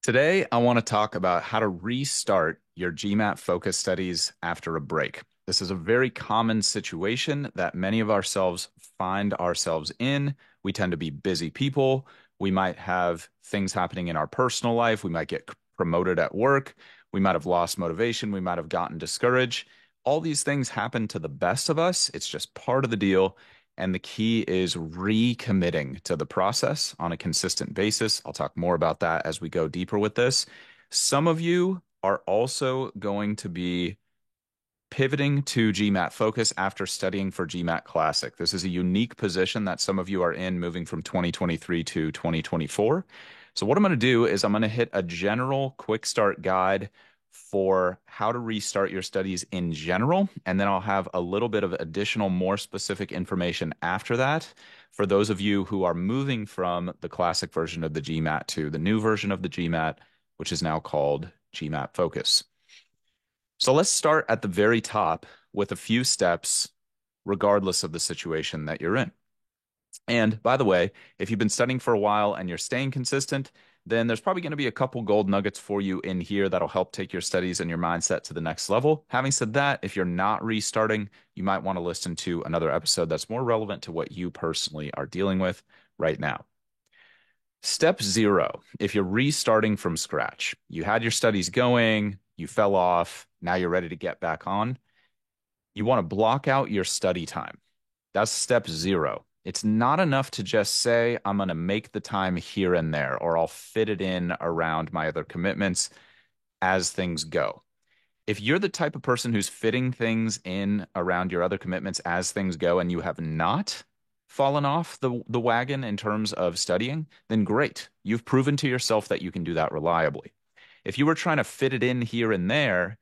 Today, I want to talk about how to restart your GMAT focus studies after a break. This is a very common situation that many of ourselves find ourselves in. We tend to be busy people. We might have things happening in our personal life. We might get promoted at work. We might have lost motivation. We might have gotten discouraged. All these things happen to the best of us. It's just part of the deal. And the key is recommitting to the process on a consistent basis. I'll talk more about that as we go deeper with this. Some of you are also going to be pivoting to GMAT Focus after studying for GMAT Classic. This is a unique position that some of you are in moving from 2023 to 2024. So what I'm going to do is I'm going to hit a general quick start guide for how to restart your studies in general, and then I'll have a little bit of additional, more specific information after that for those of you who are moving from the classic version of the GMAT to the new version of the GMAT, which is now called GMAT Focus. So let's start at the very top with a few steps, regardless of the situation that you're in. And by the way, if you've been studying for a while and you're staying consistent, then there's probably going to be a couple gold nuggets for you in here that'll help take your studies and your mindset to the next level. Having said that, if you're not restarting, you might want to listen to another episode that's more relevant to what you personally are dealing with right now. Step zero, if you're restarting from scratch, you had your studies going, you fell off, now you're ready to get back on. You want to block out your study time. That's step zero. It's not enough to just say, I'm going to make the time here and there, or I'll fit it in around my other commitments as things go. If you're the type of person who's fitting things in around your other commitments as things go and you have not fallen off the wagon in terms of studying, then great. You've proven to yourself that you can do that reliably. If you were trying to fit it in here and there,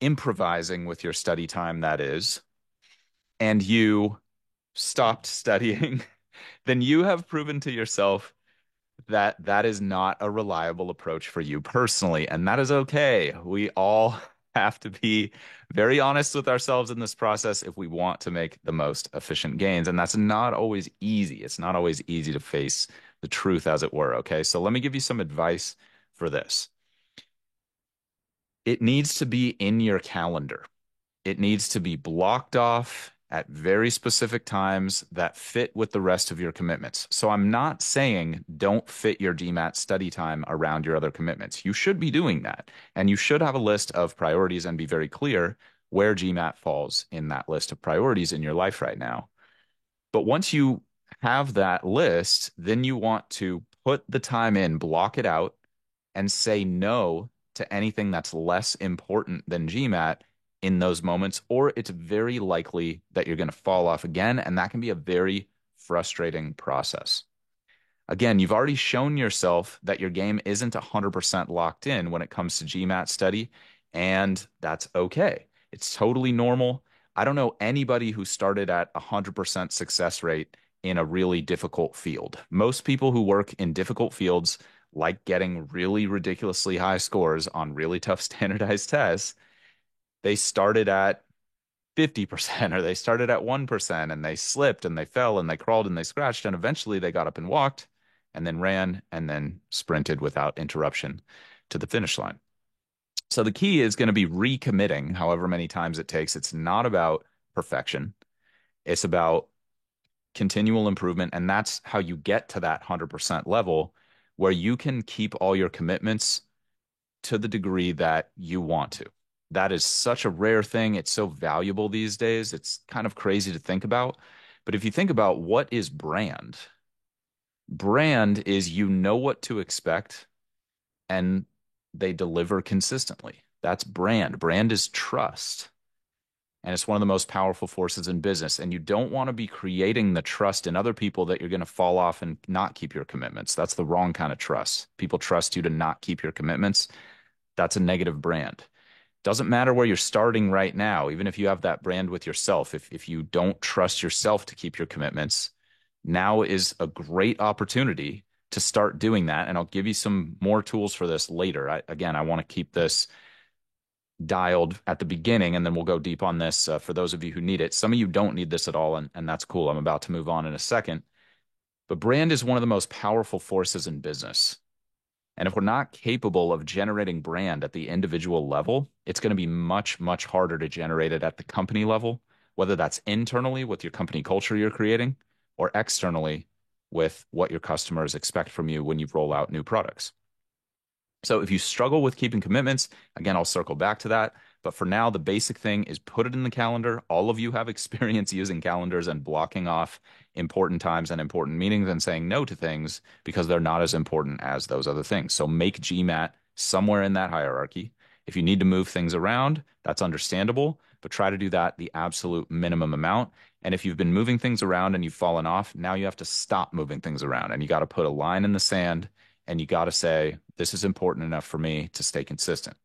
improvising with your study time, that is, and you stopped studying, then you have proven to yourself that that is not a reliable approach for you personally, and that is okay. We all have to be very honest with ourselves in this process if we want to make the most efficient gains, and that's not always easy. It's not always easy to face the truth, as it were. Okay, so let me give you some advice for this. It needs to be in your calendar. It needs to be blocked off at very specific times that fit with the rest of your commitments. So I'm not saying don't fit your GMAT study time around your other commitments. You should be doing that. And you should have a list of priorities and be very clear where GMAT falls in that list of priorities in your life right now. But once you have that list, then you want to put the time in, block it out, and say no to anything that's less important than GMAT in those moments, or it's very likely that you're going to fall off again. And that can be a very frustrating process. Again, you've already shown yourself that your game isn't 100% locked in when it comes to GMAT study, and that's okay. It's totally normal. I don't know anybody who started at 100% success rate in a really difficult field. Most people who work in difficult fields, like getting really ridiculously high scores on really tough standardized tests, they started at 50% or they started at 1% and they slipped and they fell and they crawled and they scratched and eventually they got up and walked and then ran and then sprinted without interruption to the finish line. So the key is going to be recommitting however many times it takes. It's not about perfection. It's about continual improvement. And that's how you get to that 100% level where you can keep all your commitments to the degree that you want to. That is such a rare thing. It's so valuable these days. It's kind of crazy to think about. But if you think about what is brand, brand is you know what to expect and they deliver consistently. That's brand. Brand is trust. And it's one of the most powerful forces in business. And you don't want to be creating the trust in other people that you're going to fall off and not keep your commitments. That's the wrong kind of trust. People trust you to not keep your commitments. That's a negative brand. Doesn't matter where you're starting right now, even if you have that brand with yourself. If you don't trust yourself to keep your commitments, now is a great opportunity to start doing that. And I'll give you some more tools for this later. Again, I want to keep this dialed at the beginning, and then we'll go deep on this for those of you who need it. Some of you don't need this at all, and that's cool. I'm about to move on in a second. But brand is one of the most powerful forces in business. And if we're not capable of generating brand at the individual level, it's going to be much, much harder to generate it at the company level, whether that's internally with your company culture you're creating or externally with what your customers expect from you when you roll out new products. So if you struggle with keeping commitments, again, I'll circle back to that. But for now, the basic thing is put it in the calendar. All of you have experience using calendars and blocking off important times and important meetings and saying no to things because they're not as important as those other things. So make GMAT somewhere in that hierarchy. If you need to move things around, that's understandable, but try to do that the absolute minimum amount. And if you've been moving things around and you've fallen off, now you have to stop moving things around and you got to put a line in the sand and you got to say, this is important enough for me to stay consistent.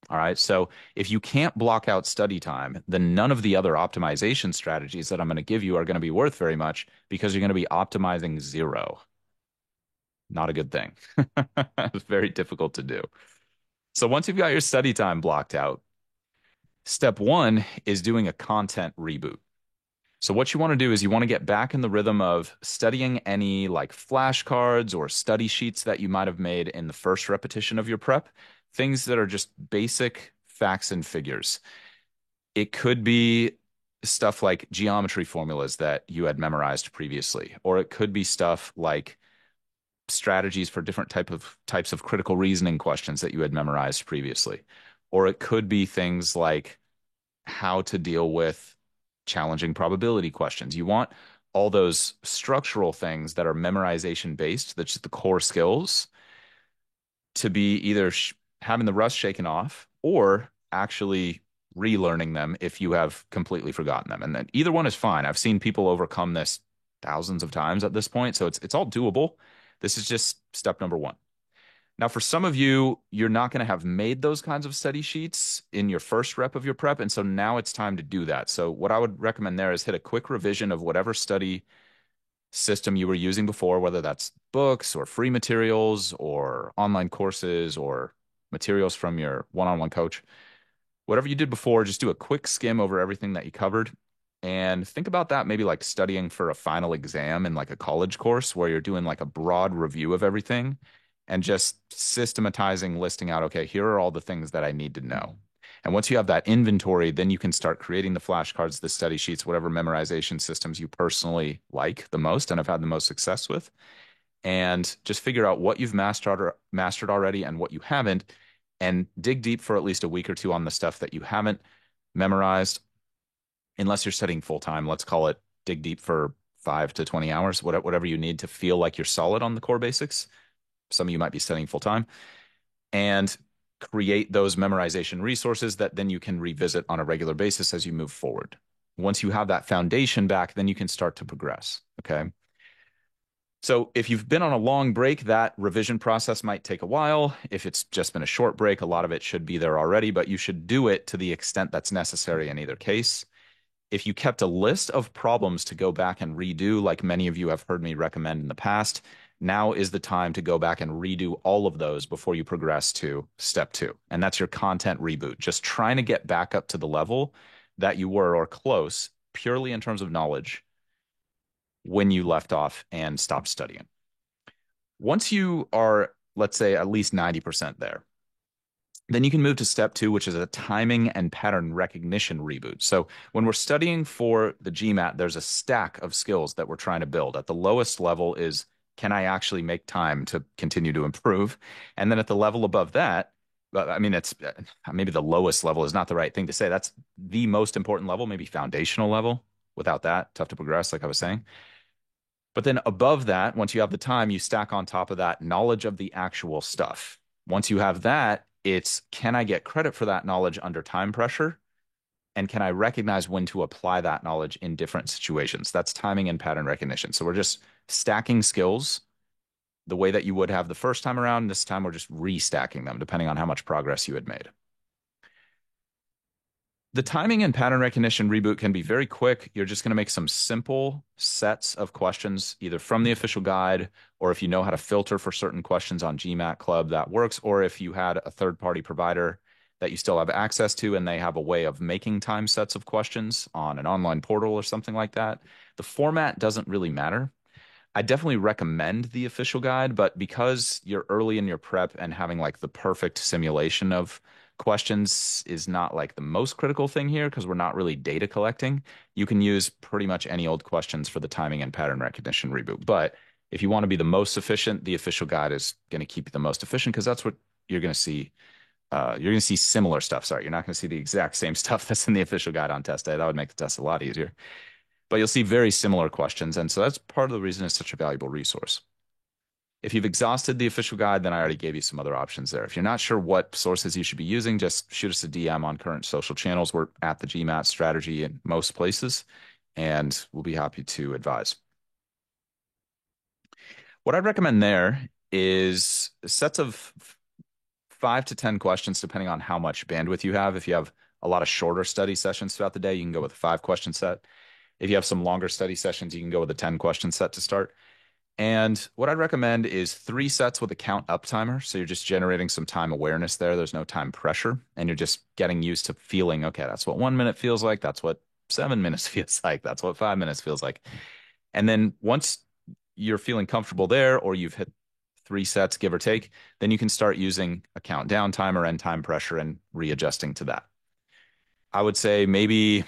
All right. So if you can't block out study time, then none of the other optimization strategies that I'm going to give you are going to be worth very much because you're going to be optimizing zero. Not a good thing. It's very difficult to do. So once you've got your study time blocked out, step one is doing a content reboot. So what you want to do is you want to get back in the rhythm of studying any like flashcards or study sheets that you might have made in the first repetition of your prep, things that are just basic facts and figures. It could be stuff like geometry formulas that you had memorized previously, or it could be stuff like strategies for different types of critical reasoning questions that you had memorized previously. Or it could be things like how to deal with challenging probability questions. You want all those structural things that are memorization based, that's just the core skills, to be either having the rust shaken off or actually relearning them if you have completely forgotten them. And then either one is fine. I've seen people overcome this thousands of times at this point, so it's all doable. This is just step number one. Now, for some of you, you're not going to have made those kinds of study sheets in your first rep of your prep. And so now it's time to do that. So, what I would recommend there is hit a quick revision of whatever study system you were using before, whether that's books or free materials or online courses or materials from your one-on-one coach. Whatever you did before, just do a quick skim over everything that you covered. And think about that maybe like studying for a final exam in like a college course where you're doing like a broad review of everything and just systematizing, listing out, okay, here are all the things that I need to know. And once you have that inventory, then you can start creating the flashcards, the study sheets, whatever memorization systems you personally like the most and have had the most success with. And just figure out what you've mastered already and what you haven't, and dig deep for at least a week or two on the stuff that you haven't memorized. Unless you're studying full time, let's call it dig deep for 5 to 20 hours, whatever you need to feel like you're solid on the core basics. Some of you might be studying full time, and create those memorization resources that then you can revisit on a regular basis as you move forward. Once you have that foundation back, then you can start to progress. Okay. So if you've been on a long break, that revision process might take a while. If it's just been a short break, a lot of it should be there already, but you should do it to the extent that's necessary in either case. If you kept a list of problems to go back and redo, like many of you have heard me recommend in the past, now is the time to go back and redo all of those before you progress to step two. And that's your content reboot, just trying to get back up to the level that you were or close, purely in terms of knowledge, when you left off and stopped studying. Once you are, let's say, at least 90% there, then you can move to step two, which is a timing and pattern recognition reboot. So when we're studying for the GMAT, there's a stack of skills that we're trying to build. At the lowest level is, can I actually make time to continue to improve? And then at the level above that, I mean, it's maybe the lowest level is not the right thing to say. That's the most important level, maybe foundational level. Without that, tough to progress, like I was saying. But then above that, once you have the time, you stack on top of that knowledge of the actual stuff. Once you have that, it's, can I get credit for that knowledge under time pressure? And can I recognize when to apply that knowledge in different situations? That's timing and pattern recognition. So we're just stacking skills the way that you would have the first time around. This time we're just restacking them depending on how much progress you had made. The timing and pattern recognition reboot can be very quick. You're just going to make some simple sets of questions, either from the official guide, or if you know how to filter for certain questions on GMAT Club, that works. Or if you had a third-party provider that you still have access to and they have a way of making time sets of questions on an online portal or something like that. The format doesn't really matter. I definitely recommend the official guide, but because you're early in your prep and having like the perfect simulation of questions is not like the most critical thing here because we're not really data collecting, you can use pretty much any old questions for the timing and pattern recognition reboot. But if you want to be the most efficient, the official guide is going to keep you the most efficient because that's what you're going to see. You're going to see similar stuff. Sorry, you're not going to see the exact same stuff that's in the official guide on test day. That would make the test a lot easier. But you'll see very similar questions. And so that's part of the reason it's such a valuable resource. If you've exhausted the official guide, then I already gave you some other options there. If you're not sure what sources you should be using, just shoot us a DM on current social channels. We're at the GMAT strategy in most places, and we'll be happy to advise. What I'd recommend there is sets of 5 to 10 questions, depending on how much bandwidth you have. If you have a lot of shorter study sessions throughout the day, you can go with a 5 question set. If you have some longer study sessions, you can go with a 10 question set to start. And what I'd recommend is 3 sets with a count up timer. So you're just generating some time awareness there. There's no time pressure. And you're just getting used to feeling, okay, that's what 1 minute feels like. That's what 7 minutes feels like. That's what 5 minutes feels like. And then once you're feeling comfortable there, or you've hit 3 sets, give or take, then you can start using a countdown timer and time pressure and readjusting to that. I would say maybe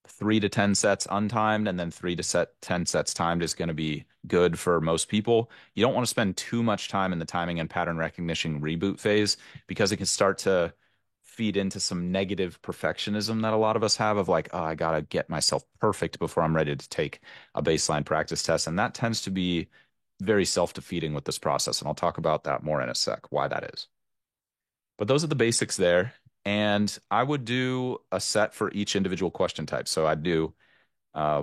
3 to 10 sets untimed and then 3 to 10 sets timed is going to be good for most people. You don't want to spend too much time in the timing and pattern recognition reboot phase because it can start to feed into some negative perfectionism that a lot of us have of like, oh, I got to get myself perfect before I'm ready to take a baseline practice test. And that tends to be very self-defeating with this process. And I'll talk about that more in a sec, why that is. But those are the basics there. And I would do a set for each individual question type. So I'd do uh,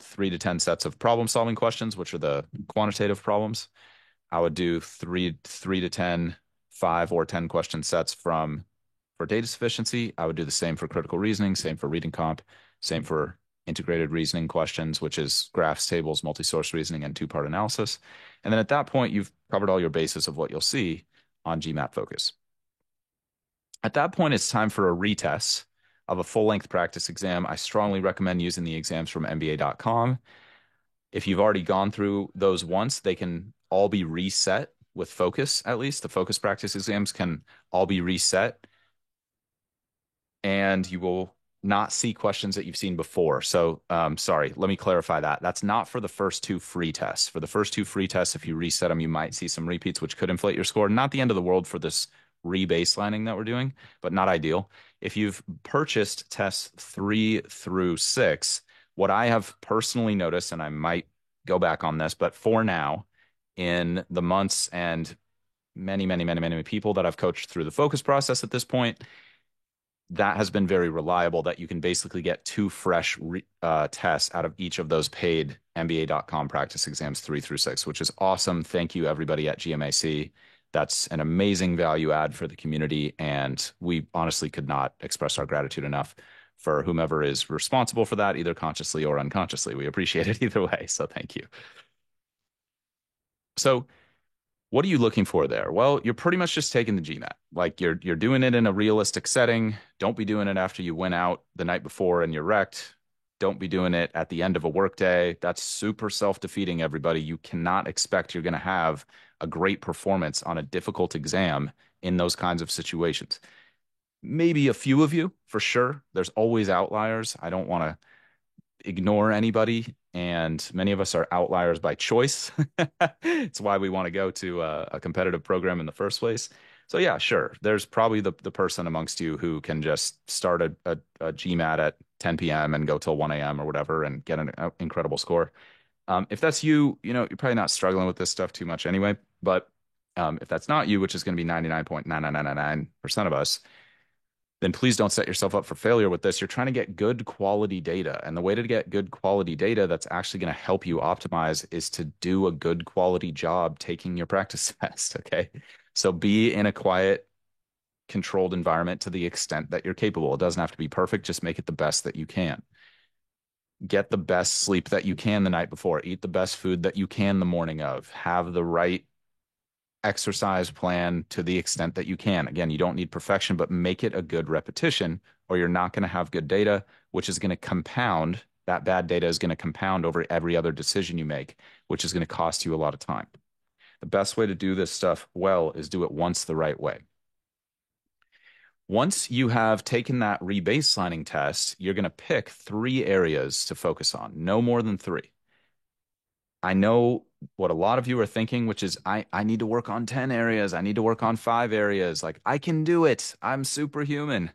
3 to 10 sets of problem solving questions, which are the quantitative problems. I would do three to 10, 5 or 10 question sets for data sufficiency. I would do the same for critical reasoning, same for reading comp, same for integrated reasoning questions, which is graphs, tables, multi-source reasoning, and two-part analysis. And then at that point, you've covered all your bases of what you'll see on GMAT Focus. At that point, it's time for a retest of a full-length practice exam. I strongly recommend using the exams from MBA.com. If you've already gone through those once, they can all be reset with Focus, at least. The Focus practice exams can all be reset, and you will not see questions that you've seen before. So, sorry, let me clarify that. That's not for the first 2 free tests. For the first 2 free tests, if you reset them, you might see some repeats, which could inflate your score. Not the end of the world for this rebaselining that we're doing, but not ideal. If you've purchased tests 3 through 6, what I have personally noticed, and I might go back on this, but for now, in the months and many people that I've coached through the focus process at this point, that has been very reliable that you can basically get 2 fresh tests out of each of those paid MBA.com practice exams 3 through 6, which is awesome. Thank you, everybody at GMAC. That's an amazing value add for the community, and we honestly could not express our gratitude enough for whomever is responsible for that, either consciously or unconsciously. We appreciate it either way, so thank you. So what are you looking for there? Well, you're pretty much just taking the GMAT. Like you're doing it in a realistic setting. Don't be doing it after you went out the night before and you're wrecked. Don't be doing it at the end of a workday. That's super self-defeating, everybody. You cannot expect you're going to have a great performance on a difficult exam in those kinds of situations. Maybe a few of you, for sure. There's always outliers. I don't want to ignore anybody, and many of us are outliers by choice. It's why we want to go to a competitive program in the first place. So yeah, sure. There's probably the person amongst you who can just start a GMAT at 10 p.m. and go till 1 a.m. or whatever and get an incredible score. If that's you, you're probably not struggling with this stuff too much anyway. But if that's not you, which is going to be 99.99999% of us, then please don't set yourself up for failure with this. You're trying to get good quality data. And the way to get good quality data that's actually going to help you optimize is to do a good quality job taking your practice test. Okay. So be in a quiet, controlled environment to the extent that you're capable. It doesn't have to be perfect. Just make it the best that you can. Get the best sleep that you can the night before. Eat the best food that you can the morning of. Have the right exercise plan to the extent that you can. Again, you don't need perfection, but make it a good repetition or you're not going to have good data, which is going to compound That bad data is going to compound over every other decision you make, which is going to cost you a lot of time. The best way to do this stuff well is do it once the right way. Once you have taken that rebaselining test, you're going to pick 3 areas to focus on, no more than 3. I know what a lot of you are thinking, which is I need to work on 10 areas. I need to work on 5 areas. Like, I can do it. I'm superhuman.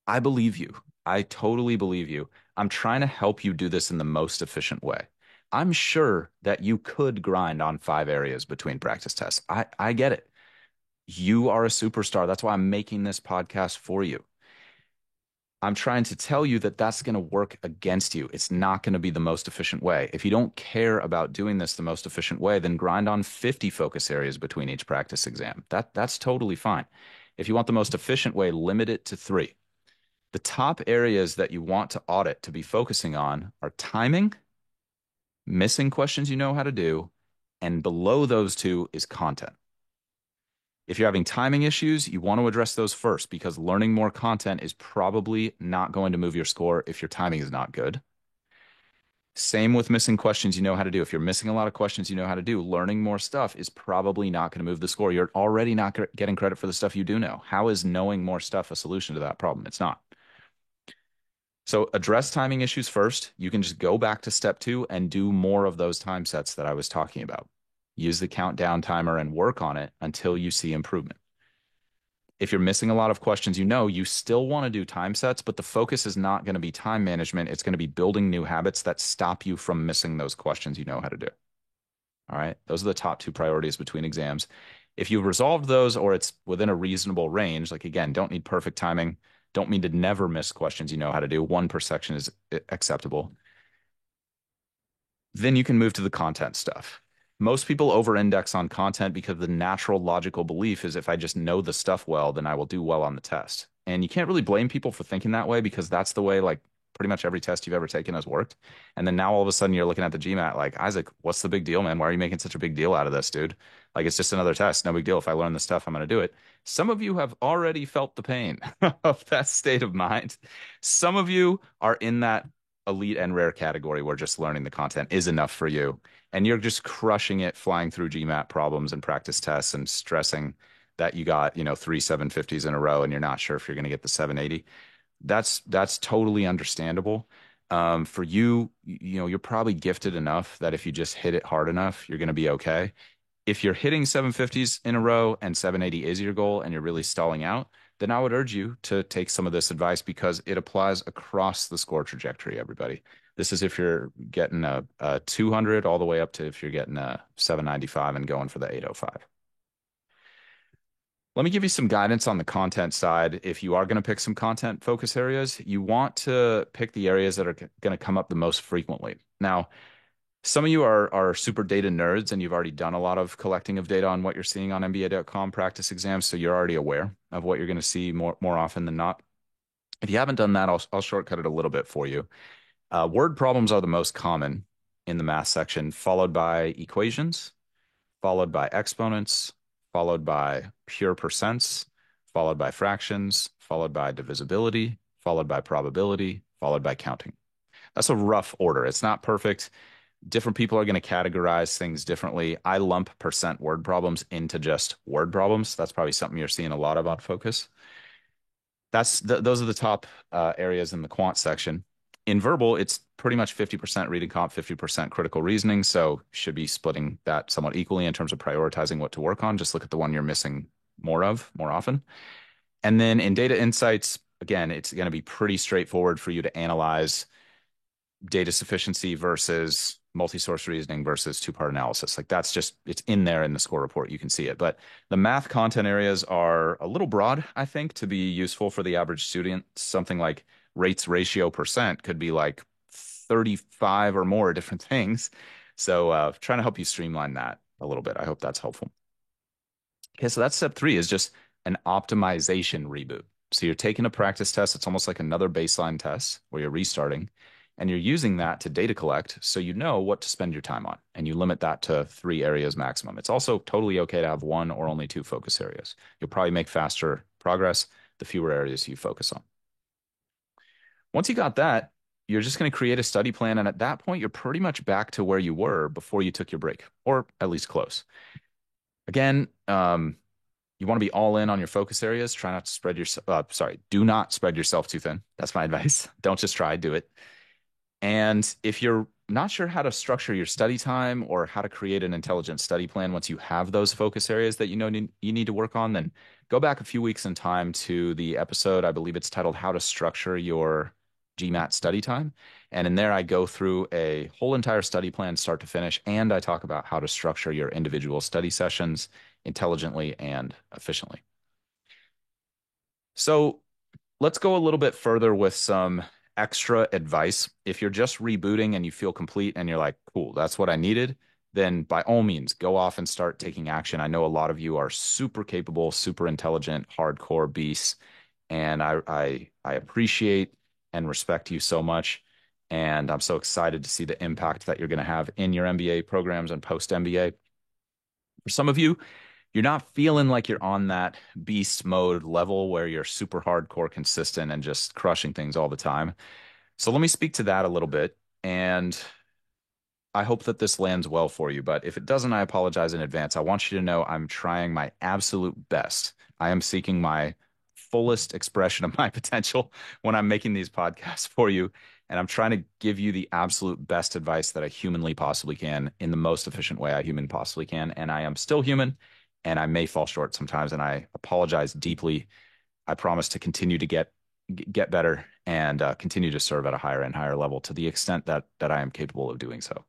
I believe you. I totally believe you. I'm trying to help you do this in the most efficient way. I'm sure that you could grind on 5 areas between practice tests. I get it. You are a superstar. That's why I'm making this podcast for you. I'm trying to tell you that that's going to work against you. It's not going to be the most efficient way. If you don't care about doing this the most efficient way, then grind on 50 focus areas between each practice exam. That's totally fine. If you want the most efficient way, limit it to 3. The top areas that you want to audit to be focusing on are timing, missing questions you know how to do, and below those 2 is content. If you're having timing issues, you want to address those first because learning more content is probably not going to move your score if your timing is not good. Same with missing questions you know how to do. If you're missing a lot of questions you know how to do, learning more stuff is probably not going to move the score. You're already not getting credit for the stuff you do know. How is knowing more stuff a solution to that problem? It's not. So address timing issues first. You can just go back to step 2 and do more of those time sets that I was talking about. Use the countdown timer and work on it until you see improvement. If you're missing a lot of questions, you still want to do time sets, but the focus is not going to be time management. It's going to be building new habits that stop you from missing those questions you know how to do. All right. Those are the top 2 priorities between exams. If you've resolved those or it's within a reasonable range, like again, don't need perfect timing, don't mean to never miss questions you know how to do. 1 per section is acceptable. Then you can move to the content stuff. Most people over-index on content because the natural logical belief is if I just know the stuff well, then I will do well on the test. And you can't really blame people for thinking that way because that's the way like pretty much every test you've ever taken has worked. And then now all of a sudden you're looking at the GMAT like, Isaac, what's the big deal, man? Why are you making such a big deal out of this, dude? Like it's just another test. No big deal. If I learn the stuff, I'm going to do it. Some of you have already felt the pain of that state of mind. Some of you are in that elite and rare category where just learning the content is enough for you. And you're just crushing it, flying through GMAT problems and practice tests and stressing that you got, 3 750s in a row and you're not sure if you're going to get the 780. That's totally understandable. For you, you're probably gifted enough that if you just hit it hard enough, you're going to be okay. If you're hitting 750s in a row and 780 is your goal and you're really stalling out, then I would urge you to take some of this advice because it applies across the score trajectory, everybody. This is if you're getting a 200 all the way up to if you're getting a 795 and going for the 805. Let me give you some guidance on the content side. If you are going to pick some content focus areas, you want to pick the areas that are going to come up the most frequently. Now, some of you are super data nerds and you've already done a lot of collecting of data on what you're seeing on MBA.com practice exams, so you're already aware of what you're going to see more often than not. If you haven't done that, I'll shortcut it a little bit for you. Word problems are the most common in the math section, followed by equations, followed by exponents, followed by pure percents, followed by fractions, followed by divisibility, followed by probability, followed by counting. That's a rough order. It's not perfect. Different people are going to categorize things differently. I lump percent word problems into just word problems. That's probably something you're seeing a lot about Focus. Those are the top areas in the quant section. In verbal, it's pretty much 50% reading comp, 50% critical reasoning. So should be splitting that somewhat equally in terms of prioritizing what to work on. Just look at the one you're missing more of more often. And then in data insights, again, it's going to be pretty straightforward for you to analyze data sufficiency versus multi-source reasoning versus 2-part analysis. Like that's just, it's in there in the score report. You can see it. But the math content areas are a little broad, I think, to be useful for the average student. Something like rates, ratio, percent could be like 35 or more different things. So trying to help you streamline that a little bit. I hope that's helpful. Okay, so that's step 3 is just an optimization reboot. So you're taking a practice test. It's almost like another baseline test where you're restarting and you're using that to data collect so you know what to spend your time on and you limit that to 3 areas maximum. It's also totally okay to have 1 or only 2 focus areas. You'll probably make faster progress the fewer areas you focus on. Once you got that, you're just going to create a study plan. And at that point, you're pretty much back to where you were before you took your break, or at least close. Again, you want to be all in on your focus areas. Try not to spread yourself, sorry, do not spread yourself too thin. That's my advice. Don't just try, do it. And if you're not sure how to structure your study time or how to create an intelligent study plan once you have those focus areas that you know you need to work on, then go back a few weeks in time to the episode. I believe it's titled How to Structure Your GMAT Study Time. And in there, I go through a whole entire study plan, start to finish, and I talk about how to structure your individual study sessions intelligently and efficiently. So let's go a little bit further with some extra advice. If you're just rebooting and you feel complete and you're like, cool, that's what I needed, then by all means, go off and start taking action. I know a lot of you are super capable, super intelligent, hardcore beasts, and I appreciate and respect you so much. And I'm so excited to see the impact that you're going to have in your MBA programs and post MBA. For some of you, you're not feeling like you're on that beast mode level where you're super hardcore consistent and just crushing things all the time. So let me speak to that a little bit. And I hope that this lands well for you. But if it doesn't, I apologize in advance. I want you to know I'm trying my absolute best. I am seeking my fullest expression of my potential when I'm making these podcasts for you. And I'm trying to give you the absolute best advice that I humanly possibly can in the most efficient way I human possibly can. And I am still human and I may fall short sometimes. And I apologize deeply. I promise to continue to get better and continue to serve at a higher and higher level to the extent that I am capable of doing so.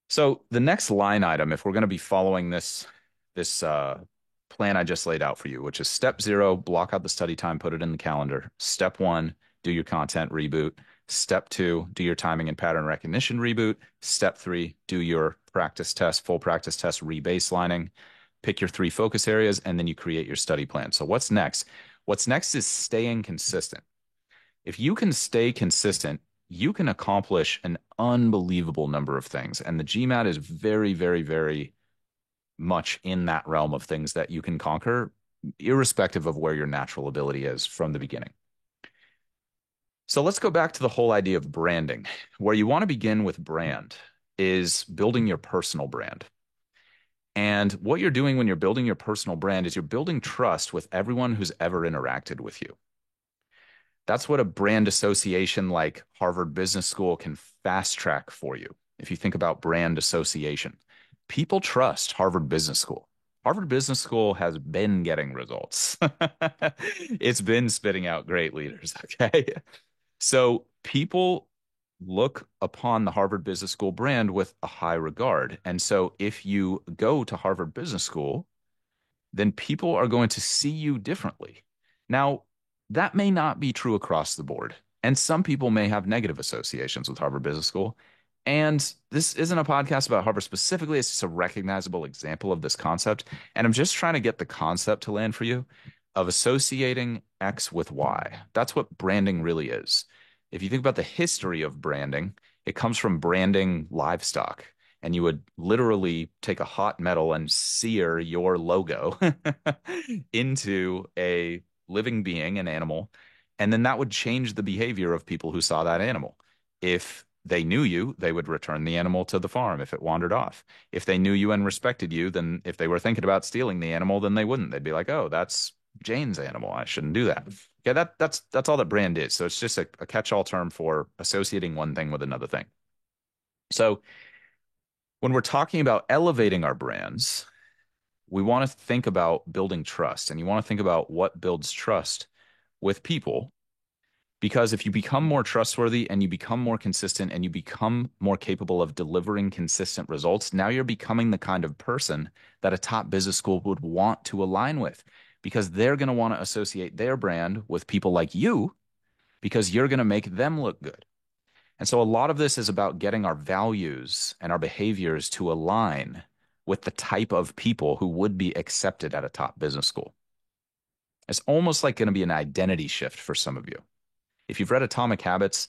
So the next line item, if we're going to be following this plan I just laid out for you, which is step 0, block out the study time, put it in the calendar. Step 1, do your content reboot. Step 2, do your timing and pattern recognition reboot. Step 3, do your practice test, full practice test rebaselining. Pick your 3 focus areas, and then you create your study plan. So what's next? What's next is staying consistent. If you can stay consistent, you can accomplish an unbelievable number of things. And the GMAT is very, very, very much in that realm of things that you can conquer, irrespective of where your natural ability is from the beginning. So let's go back to the whole idea of branding. Where you want to begin with brand is building your personal brand. And what you're doing when you're building your personal brand is you're building trust with everyone who's ever interacted with you. That's what a brand association like Harvard Business School can fast track for you. If you think about brand association, people trust Harvard Business School. Harvard Business School has been getting results. It's been spitting out great leaders. Okay. So people look upon the Harvard Business School brand with a high regard. And so if you go to Harvard Business School, then people are going to see you differently. Now, that may not be true across the board. And some people may have negative associations with Harvard Business School. And this isn't a podcast about Harvard specifically. It's just a recognizable example of this concept. And I'm just trying to get the concept to land for you of associating X with Y. That's what branding really is. If you think about the history of branding, it comes from branding livestock. And you would literally take a hot metal and sear your logo into a living being, an animal, and then that would change the behavior of people who saw that animal. If they knew you, they would return the animal to the farm if it wandered off. If they knew you and respected you, then if they were thinking about stealing the animal, then they wouldn't. They'd be like, "Oh, that's Jane's animal. I shouldn't do that." Okay, that's all that brand is. So it's just a catch-all term for associating one thing with another thing. So when we're talking about elevating our brands, we want to think about building trust, and you want to think about what builds trust with people. Because if you become more trustworthy and you become more consistent and you become more capable of delivering consistent results, now you're becoming the kind of person that a top business school would want to align with because they're going to want to associate their brand with people like you because you're going to make them look good. And so a lot of this is about getting our values and our behaviors to align with the type of people who would be accepted at a top business school. It's almost like going to be an identity shift for some of you. If you've read Atomic Habits,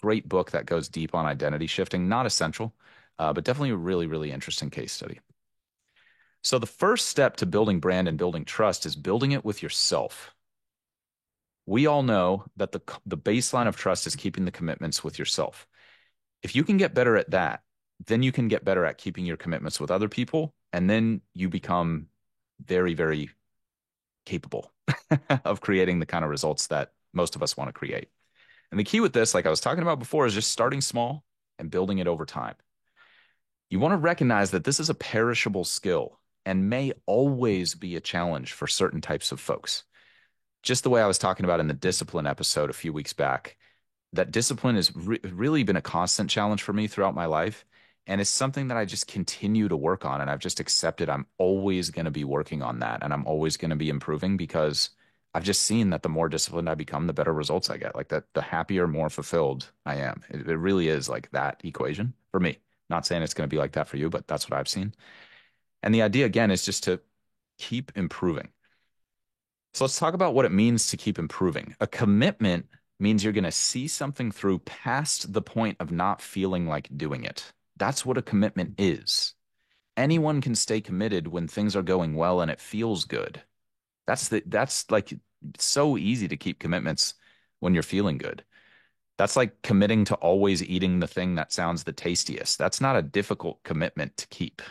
great book that goes deep on identity shifting, not essential, but definitely a really, really interesting case study. So the first step to building brand and building trust is building it with yourself. we all know that the baseline of trust is keeping the commitments with yourself. If you can get better at that, then you can get better at keeping your commitments with other people, and then you become very, very capable of creating the kind of results that most of us want to create. And the key with this, like I was talking about before, is just starting small and building it over time. You want to recognize that this is a perishable skill and may always be a challenge for certain types of folks. Just the way I was talking about in the discipline episode a few weeks back, that discipline has really been a constant challenge for me throughout my life. And it's something that I just continue to work on. And I've just accepted I'm always going to be working on that. And I'm always going to be improving because I've just seen that the more disciplined I become, the better results I get. Like that, the happier, more fulfilled I am. It really is like that equation for me. Not saying it's going to be like that for you, but that's what I've seen. And the idea, again, is just to keep improving. So let's talk about what it means to keep improving. A commitment means you're going to see something through past the point of not feeling like doing it. That's what a commitment is. Anyone can stay committed when things are going well and it feels good. That's like so easy to keep commitments when you're feeling good. That's like committing to always eating the thing that sounds the tastiest. That's not a difficult commitment to keep.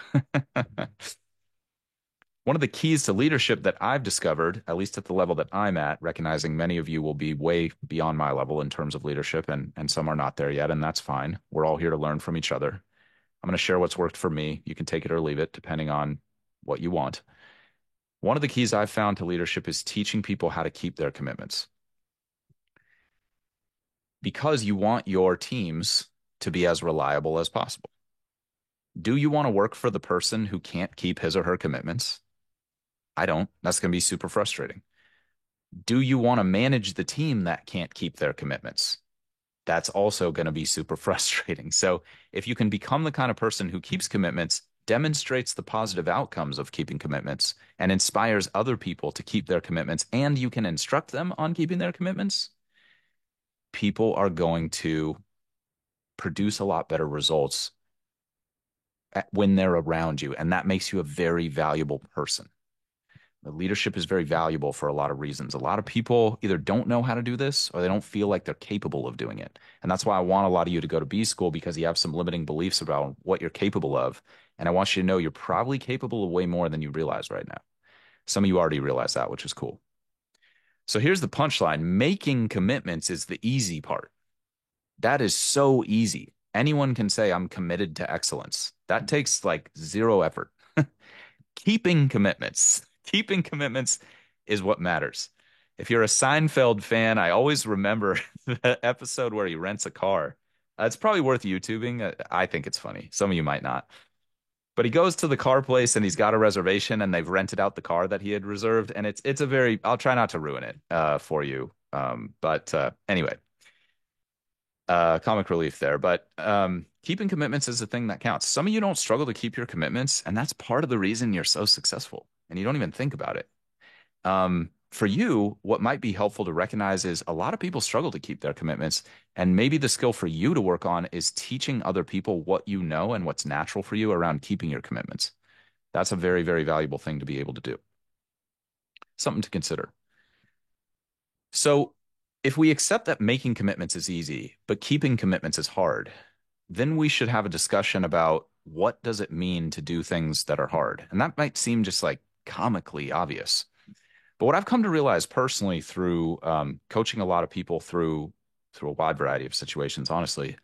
One of the keys to leadership that I've discovered, at least at the level that I'm at, recognizing many of you will be way beyond my level in terms of leadership, and some are not there yet, and that's fine. We're all here to learn from each other. I'm going to share what's worked for me. You can take it or leave it, depending on what you want. One of the keys I've found to leadership is teaching people how to keep their commitments because you want your teams to be as reliable as possible. Do you want to work for the person who can't keep his or her commitments? I don't. That's going to be super frustrating. Do you want to manage the team that can't keep their commitments? That's also going to be super frustrating. So, if you can become the kind of person who keeps commitments, demonstrates the positive outcomes of keeping commitments, and inspires other people to keep their commitments, and you can instruct them on keeping their commitments, people are going to produce a lot better results when they're around you. And that makes you a very valuable person. The leadership is very valuable for a lot of reasons. A lot of people either don't know how to do this or they don't feel like they're capable of doing it. And that's why I want a lot of you to go to B school because you have some limiting beliefs about what you're capable of. And I want you to know you're probably capable of way more than you realize right now. Some of you already realize that, which is cool. So here's the punchline. Making commitments is the easy part. That is so easy. Anyone can say, I'm committed to excellence. That takes like zero effort. Keeping commitments is what matters. If you're a Seinfeld fan, I always remember the episode where he rents a car. It's probably worth YouTubing. I think it's funny. Some of you might not. But he goes to the car place and he's got a reservation and they've rented out the car that he had reserved. And it's a very, I'll try not to ruin it for you. But anyway, comic relief there. But keeping commitments is the thing that counts. Some of you don't struggle to keep your commitments, and that's part of the reason you're so successful, and you don't even think about it. For you, what might be helpful to recognize is a lot of people struggle to keep their commitments, and maybe the skill for you to work on is teaching other people what you know and what's natural for you around keeping your commitments. That's a very, very valuable thing to be able to do. Something to consider. So, if we accept that making commitments is easy, but keeping commitments is hard, then we should have a discussion about what does it mean to do things that are hard. And that might seem just like comically obvious. But what I've come to realize personally through coaching a lot of people through a wide variety of situations, honestly,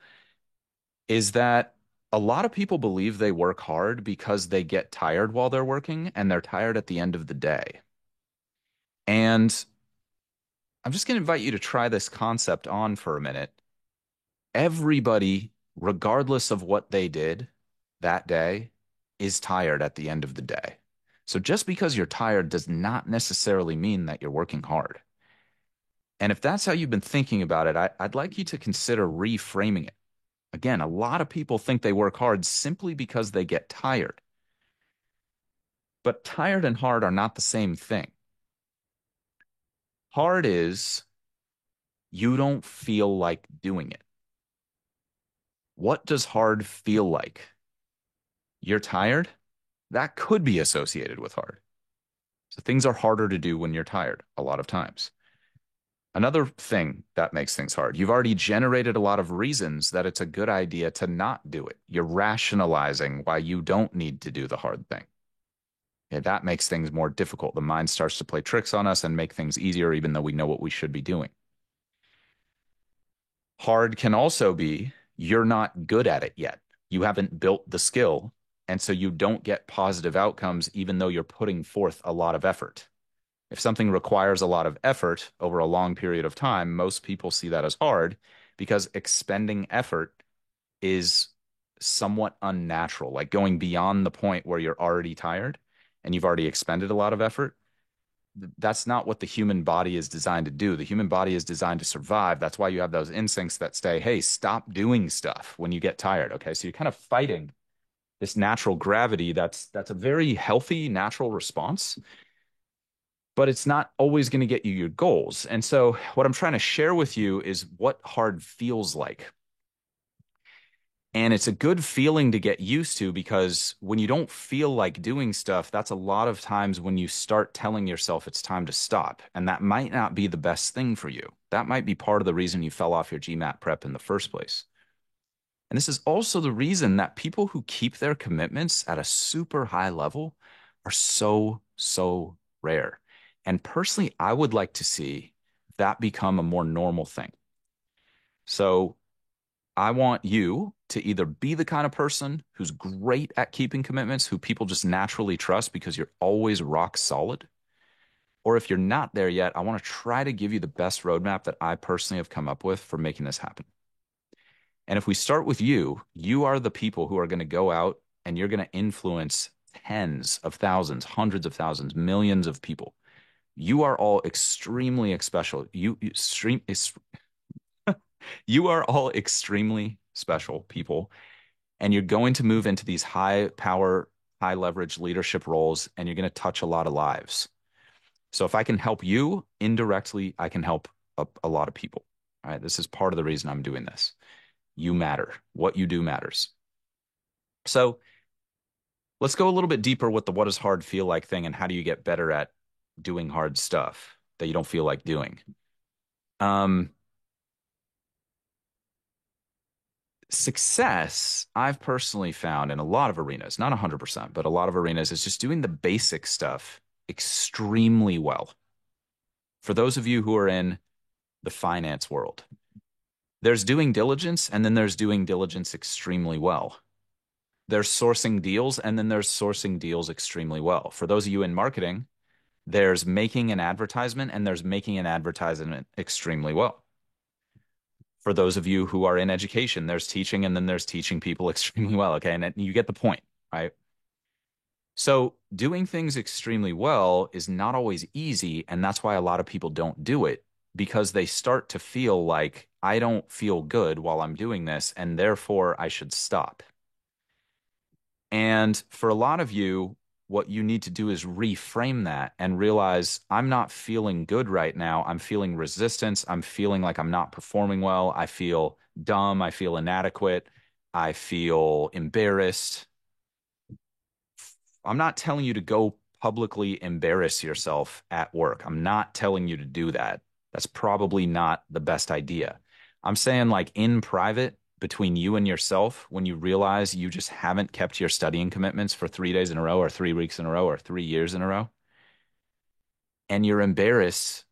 is that a lot of people believe they work hard because they get tired while they're working and they're tired at the end of the day. And I'm just going to invite you to try this concept on for a minute. Everybody, regardless of what they did that day, is tired at the end of the day. So just because you're tired does not necessarily mean that you're working hard. And if that's how you've been thinking about it, I'd like you to consider reframing it. Again, a lot of people think they work hard simply because they get tired. But tired and hard are not the same thing. Hard is you don't feel like doing it. What does hard feel like? You're tired? That could be associated with hard. So things are harder to do when you're tired a lot of times. Another thing that makes things hard, you've already generated a lot of reasons that it's a good idea to not do it. You're rationalizing why you don't need to do the hard thing. Yeah, that makes things more difficult. The mind starts to play tricks on us and make things easier, even though we know what we should be doing. Hard can also be you're not good at it yet. You haven't built the skill, and so you don't get positive outcomes, even though you're putting forth a lot of effort. If something requires a lot of effort over a long period of time, most people see that as hard because expending effort is somewhat unnatural, like going beyond the point where you're already tired and you've already expended a lot of effort. That's not what the human body is designed to do. The human body is designed to survive. That's why you have those instincts that say, hey, stop doing stuff when you get tired. Okay. So you're kind of fighting this natural gravity. That's a very healthy, natural response, but it's not always going to get you your goals. And so what I'm trying to share with you is what hard feels like. And it's a good feeling to get used to because when you don't feel like doing stuff, that's a lot of times when you start telling yourself it's time to stop. And that might not be the best thing for you. That might be part of the reason you fell off your GMAT prep in the first place. And this is also the reason that people who keep their commitments at a super high level are so, so rare. And personally, I would like to see that become a more normal thing. So I want you to either be the kind of person who's great at keeping commitments, who people just naturally trust because you're always rock solid. Or if you're not there yet, I want to try to give you the best roadmap that I personally have come up with for making this happen. And if we start with you, you are the people who are going to go out and you're going to influence tens of thousands, hundreds of thousands, millions of people. You are all extremely special. You are all extremely special people, and you're going to move into these high power, high leverage leadership roles, and you're going to touch a lot of lives. So if I can help you indirectly, I can help a lot of people. All right. This is part of the reason I'm doing this. You matter. What you do matters. So let's go a little bit deeper with the what does hard feel like thing and how do you get better at doing hard stuff that you don't feel like doing. Um, Success, I've personally found in a lot of arenas, not 100%, but a lot of arenas, is just doing the basic stuff extremely well. For those of you who are in the finance world, there's doing diligence and then there's doing diligence extremely well. There's sourcing deals and then there's sourcing deals extremely well. For those of you in marketing, there's making an advertisement and there's making an advertisement extremely well. For those of you who are in education, there's teaching and then there's teaching people extremely well. Okay. And you get the point, right? So doing things extremely well is not always easy. And that's why a lot of people don't do it because they start to feel like I don't feel good while I'm doing this, and therefore I should stop. And for a lot of you, what you need to do is reframe that and realize I'm not feeling good right now. I'm feeling resistance. I'm feeling like I'm not performing well. I feel dumb. I feel inadequate. I feel embarrassed. I'm not telling you to go publicly embarrass yourself at work. I'm not telling you to do that. That's probably not the best idea. I'm saying, like, in private, between you and yourself, when you realize you just haven't kept your studying commitments for 3 days in a row, or 3 weeks in a row, or 3 years in a row, and you're embarrassed,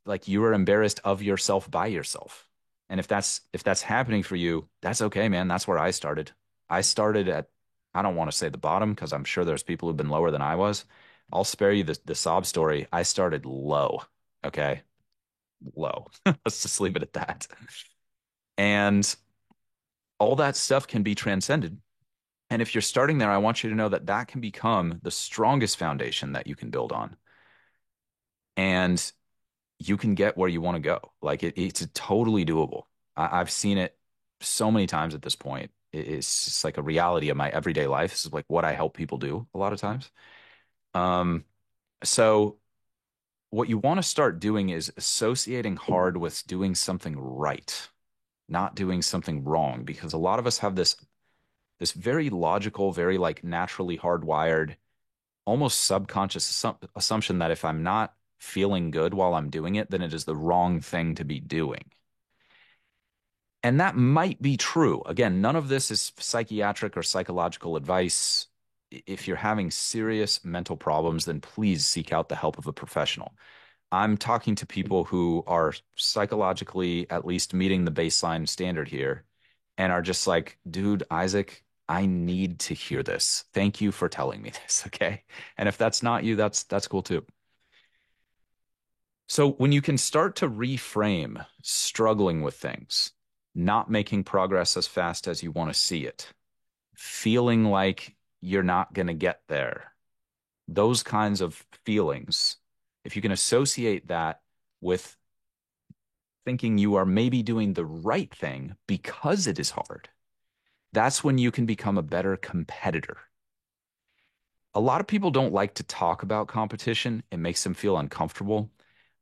like you are embarrassed of yourself by yourself. And if that's happening for you, that's okay, man. That's where I started. I started at, I don't want to say the bottom because I'm sure there's people who've been lower than I was. I'll spare you the sob story. I started low. Okay. Low. Let's just leave it at that. And all that stuff can be transcended. And if you're starting there, I want you to know that that can become the strongest foundation that you can build on. And you can get where you want to go. Like it's totally doable. I've seen it so many times at this point. It's just like a reality of my everyday life. This is like what I help people do a lot of times. Um, so what you want to start doing is associating hard with doing something right, not doing something wrong, because a lot of us have this very logical, very like naturally hardwired, almost subconscious assumption that if I'm not feeling good while I'm doing it, then it is the wrong thing to be doing. And that might be true. Again, none of this is psychiatric or psychological advice. If you're having serious mental problems, then please seek out the help of a professional. I'm talking to people who are psychologically at least meeting the baseline standard here and are just like, dude, Isaac, I need to hear this. Thank you for telling me this, okay? And if that's not you, that's cool too. So when you can start to reframe struggling with things, not making progress as fast as you want to see it, feeling like you're not going to get there, those kinds of feelings, if you can associate that with thinking you are maybe doing the right thing because it is hard, that's when you can become a better competitor. A lot of people don't like to talk about competition. It makes them feel uncomfortable.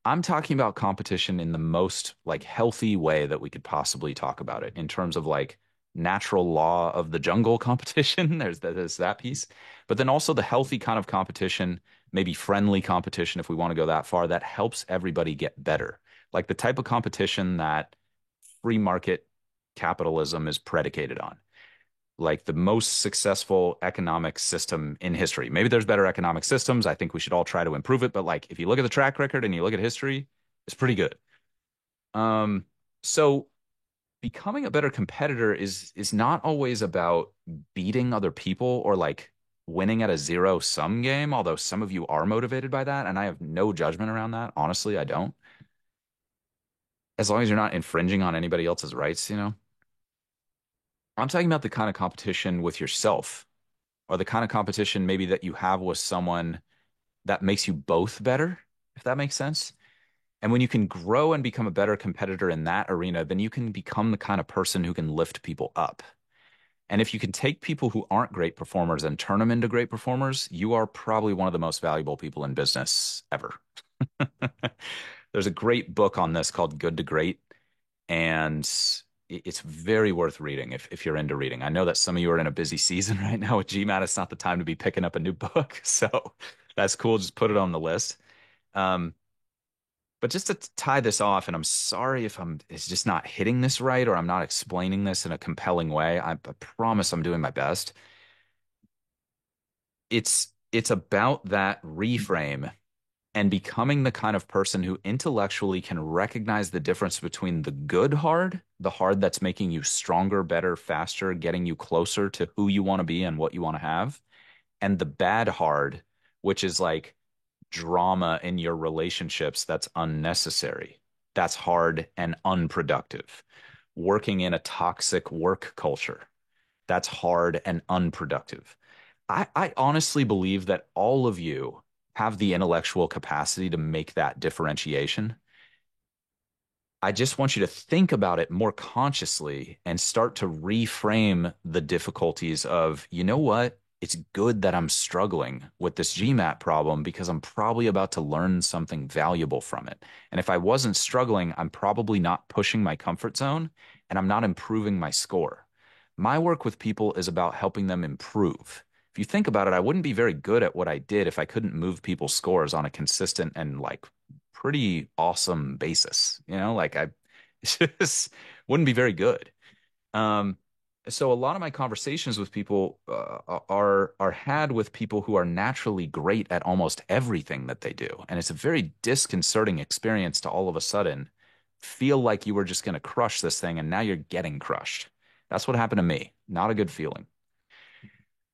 I'm talking about competition in the most like healthy way that we could possibly talk about it in terms of like natural law of the jungle competition. There's that piece. But then also the healthy kind of competition, maybe friendly competition if we want to go that far, that helps everybody get better. Like the type of competition that free market capitalism is predicated on, like the most successful economic system in history. Maybe there's better economic systems. I think we should all try to improve it. But like if you look at the track record and you look at history, it's pretty good. Um, so becoming a better competitor is not always about beating other people or like winning at a zero sum game, although some of you are motivated by that, and I have no judgment around that. Honestly, I don't. As long as you're not infringing on anybody else's rights, you know. I'm talking about the kind of competition with yourself or the kind of competition maybe that you have with someone that makes you both better, if that makes sense. And when you can grow and become a better competitor in that arena, then you can become the kind of person who can lift people up. And if you can take people who aren't great performers and turn them into great performers, you are probably one of the most valuable people in business ever. There's a great book on this called Good to Great, and it's very worth reading if you're into reading. I know that some of you are in a busy season right now with GMAT. It's not the time to be picking up a new book, so that's cool. Just put it on the list. Um, but just to tie this off, and I'm sorry if it's just not hitting this right or I'm not explaining this in a compelling way. I promise I'm doing my best. It's about that reframe and becoming the kind of person who intellectually can recognize the difference between the good hard, the hard that's making you stronger, better, faster, getting you closer to who you want to be and what you want to have, and the bad hard, which is like drama in your relationships that's unnecessary. That's hard and unproductive. Working in a toxic work culture, that's hard and unproductive. I honestly believe that all of you have the intellectual capacity to make that differentiation. I just want you to think about it more consciously and start to reframe the difficulties of, you know what? It's good that I'm struggling with this GMAT problem because I'm probably about to learn something valuable from it. And if I wasn't struggling, I'm probably not pushing my comfort zone and I'm not improving my score. My work with people is about helping them improve. If you think about it, I wouldn't be very good at what I did if I couldn't move people's scores on a consistent and like pretty awesome basis. You know, like I just wouldn't be very good. Um, so a lot of my conversations with people are had with people who are naturally great at almost everything that they do, and it's a very disconcerting experience to all of a sudden feel like you were just going to crush this thing, and now you're getting crushed. That's what happened to me. Not a good feeling.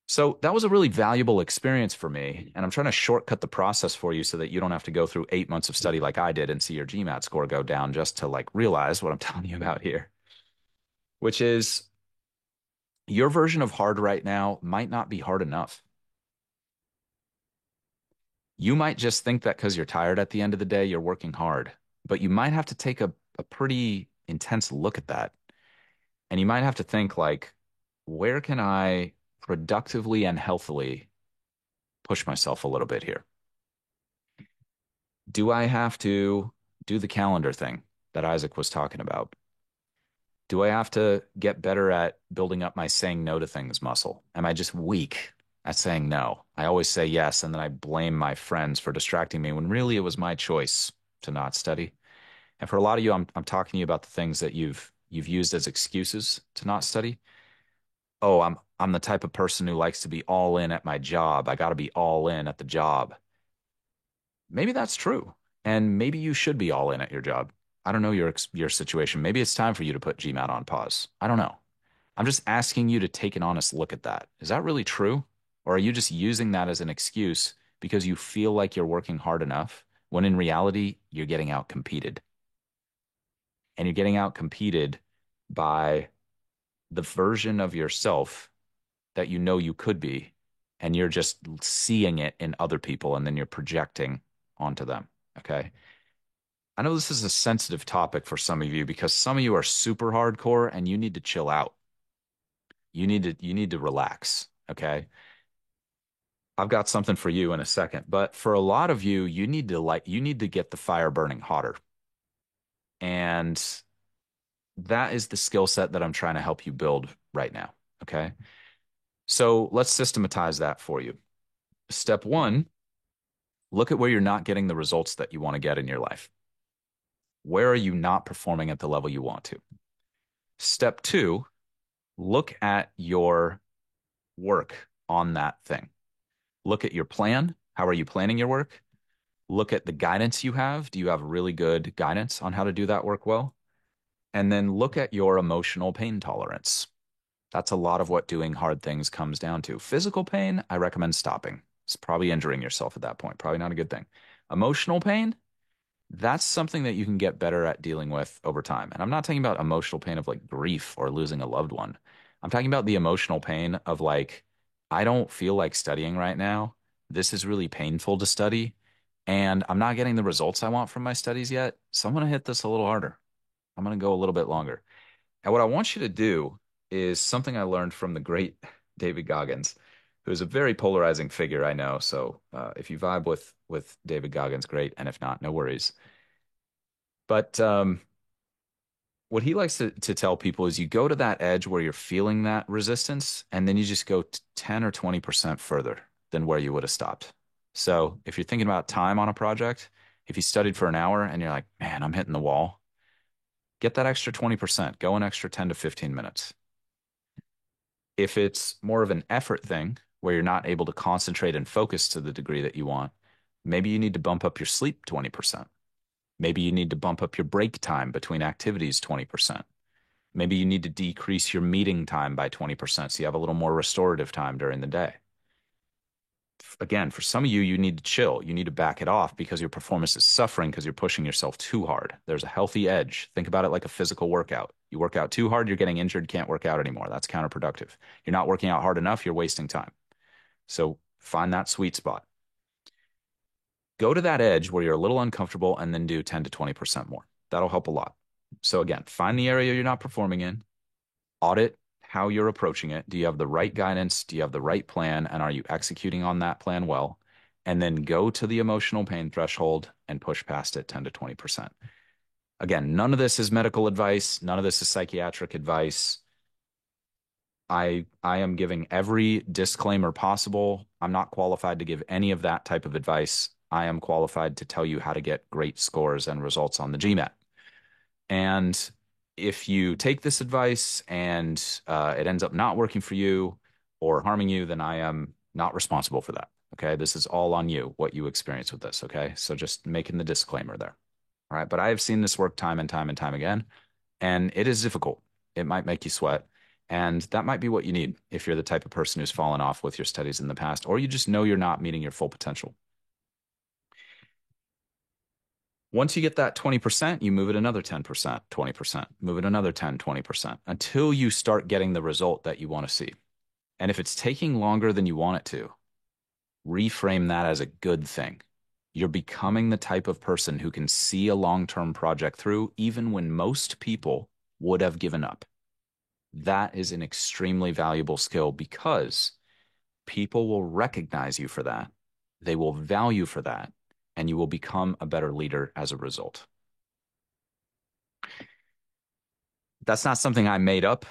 So that was a really valuable experience for me. And I'm trying to shortcut the process for you so that you don't have to go through 8 months of study like I did and see your GMAT score go down just to like realize what I'm telling you about here, which is your version of hard right now might not be hard enough. You might just think that because you're tired at the end of the day, you're working hard, but you might have to take a pretty intense look at that. And you might have to think like, where can I productively and healthily push myself a little bit here? Do I have to do the calendar thing that Isaac was talking about? Do I have to get better at building up my saying no to things muscle? Am I just weak? at saying no. I always say yes, and then I blame my friends for distracting me when really it was my choice to not study. And for a lot of you, I'm talking to you about the things that you've used as excuses to not study. Oh, I'm the type of person who likes to be all in at my job. I got to be all in at the job. Maybe that's true. And maybe you should be all in at your job. I don't know your situation. Maybe it's time for you to put GMAT on pause. I don't know. I'm just asking you to take an honest look at that. Is that really true? Or are you just using that as an excuse because you feel like you're working hard enough when in reality you're getting out competed? And you're getting out competed by the version of yourself that you know you could be, and you're just seeing it in other people and then you're projecting onto them. Okay. I know this is a sensitive topic for some of you because some of you are super hardcore and you need to chill out. You need to relax. Okay. I've got something for you in a second, but for a lot of you, you need to get the fire burning hotter. And that is the skill set that I'm trying to help you build right now. Okay. So let's systematize that for you. Step one, look at where you're not getting the results that you want to get in your life. Where are you not performing at the level you want to? Step two, look at your work on that thing. Look at your plan. How are you planning your work? Look at the guidance you have. Do you have really good guidance on how to do that work well? And then look at your emotional pain tolerance. That's a lot of what doing hard things comes down to. Physical pain, I recommend stopping. It's probably injuring yourself at that point. Probably not a good thing. Emotional pain, that's something that you can get better at dealing with over time. And I'm not talking about emotional pain of like grief or losing a loved one. I'm talking about the emotional pain of like, I don't feel like studying right now. This is really painful to study, and I'm not getting the results I want from my studies yet. So I'm going to hit this a little harder. I'm going to go a little bit longer. And what I want you to do is something I learned from the great David Goggins, who is a very polarizing figure, I know. So if you vibe with David Goggins, great. And if not, no worries. But what he likes to tell people is you go to that edge where you're feeling that resistance, and then you just go 10 or 20% further than where you would have stopped. So if you're thinking about time on a project, if you studied for an hour and you're like, man, I'm hitting the wall, get that extra 20%, go an extra 10 to 15 minutes. If it's more of an effort thing where you're not able to concentrate and focus to the degree that you want, maybe you need to bump up your sleep 20%. Maybe you need to bump up your break time between activities 20%. Maybe you need to decrease your meeting time by 20% so you have a little more restorative time during the day. Again, for some of you, you need to chill. You need to back it off because your performance is suffering because you're pushing yourself too hard. There's a healthy edge. Think about it like a physical workout. You work out too hard, you're getting injured, can't work out anymore. That's counterproductive. You're not working out hard enough, you're wasting time. So find that sweet spot. Go to that edge where you're a little uncomfortable and then do 10 to 20% more. That'll help a lot. So again, find the area you're not performing in, audit how you're approaching it. Do you have the right guidance? Do you have the right plan? And are you executing on that plan well? And then go to the emotional pain threshold and push past it 10 to 20%. Again, none of this is medical advice. None of this is psychiatric advice. I am giving every disclaimer possible. I'm not qualified to give any of that type of advice. I am qualified to tell you how to get great scores and results on the GMAT. And if you take this advice and it ends up not working for you or harming you, then I am not responsible for that. Okay. This is all on you, what you experience with this. Okay. So just making the disclaimer there. All right. But I have seen this work time and time and time again, and it is difficult. It might make you sweat. And that might be what you need if you're the type of person who's fallen off with your studies in the past, or you just know you're not meeting your full potential. Once you get that 20%, you move it another 10%, 20%, move it another 10, 20% until you start getting the result that you want to see. And if it's taking longer than you want it to, reframe that as a good thing. You're becoming the type of person who can see a long-term project through even when most people would have given up. That is an extremely valuable skill because people will recognize you for that. They will value for that, and you will become a better leader as a result. That's not something I made up.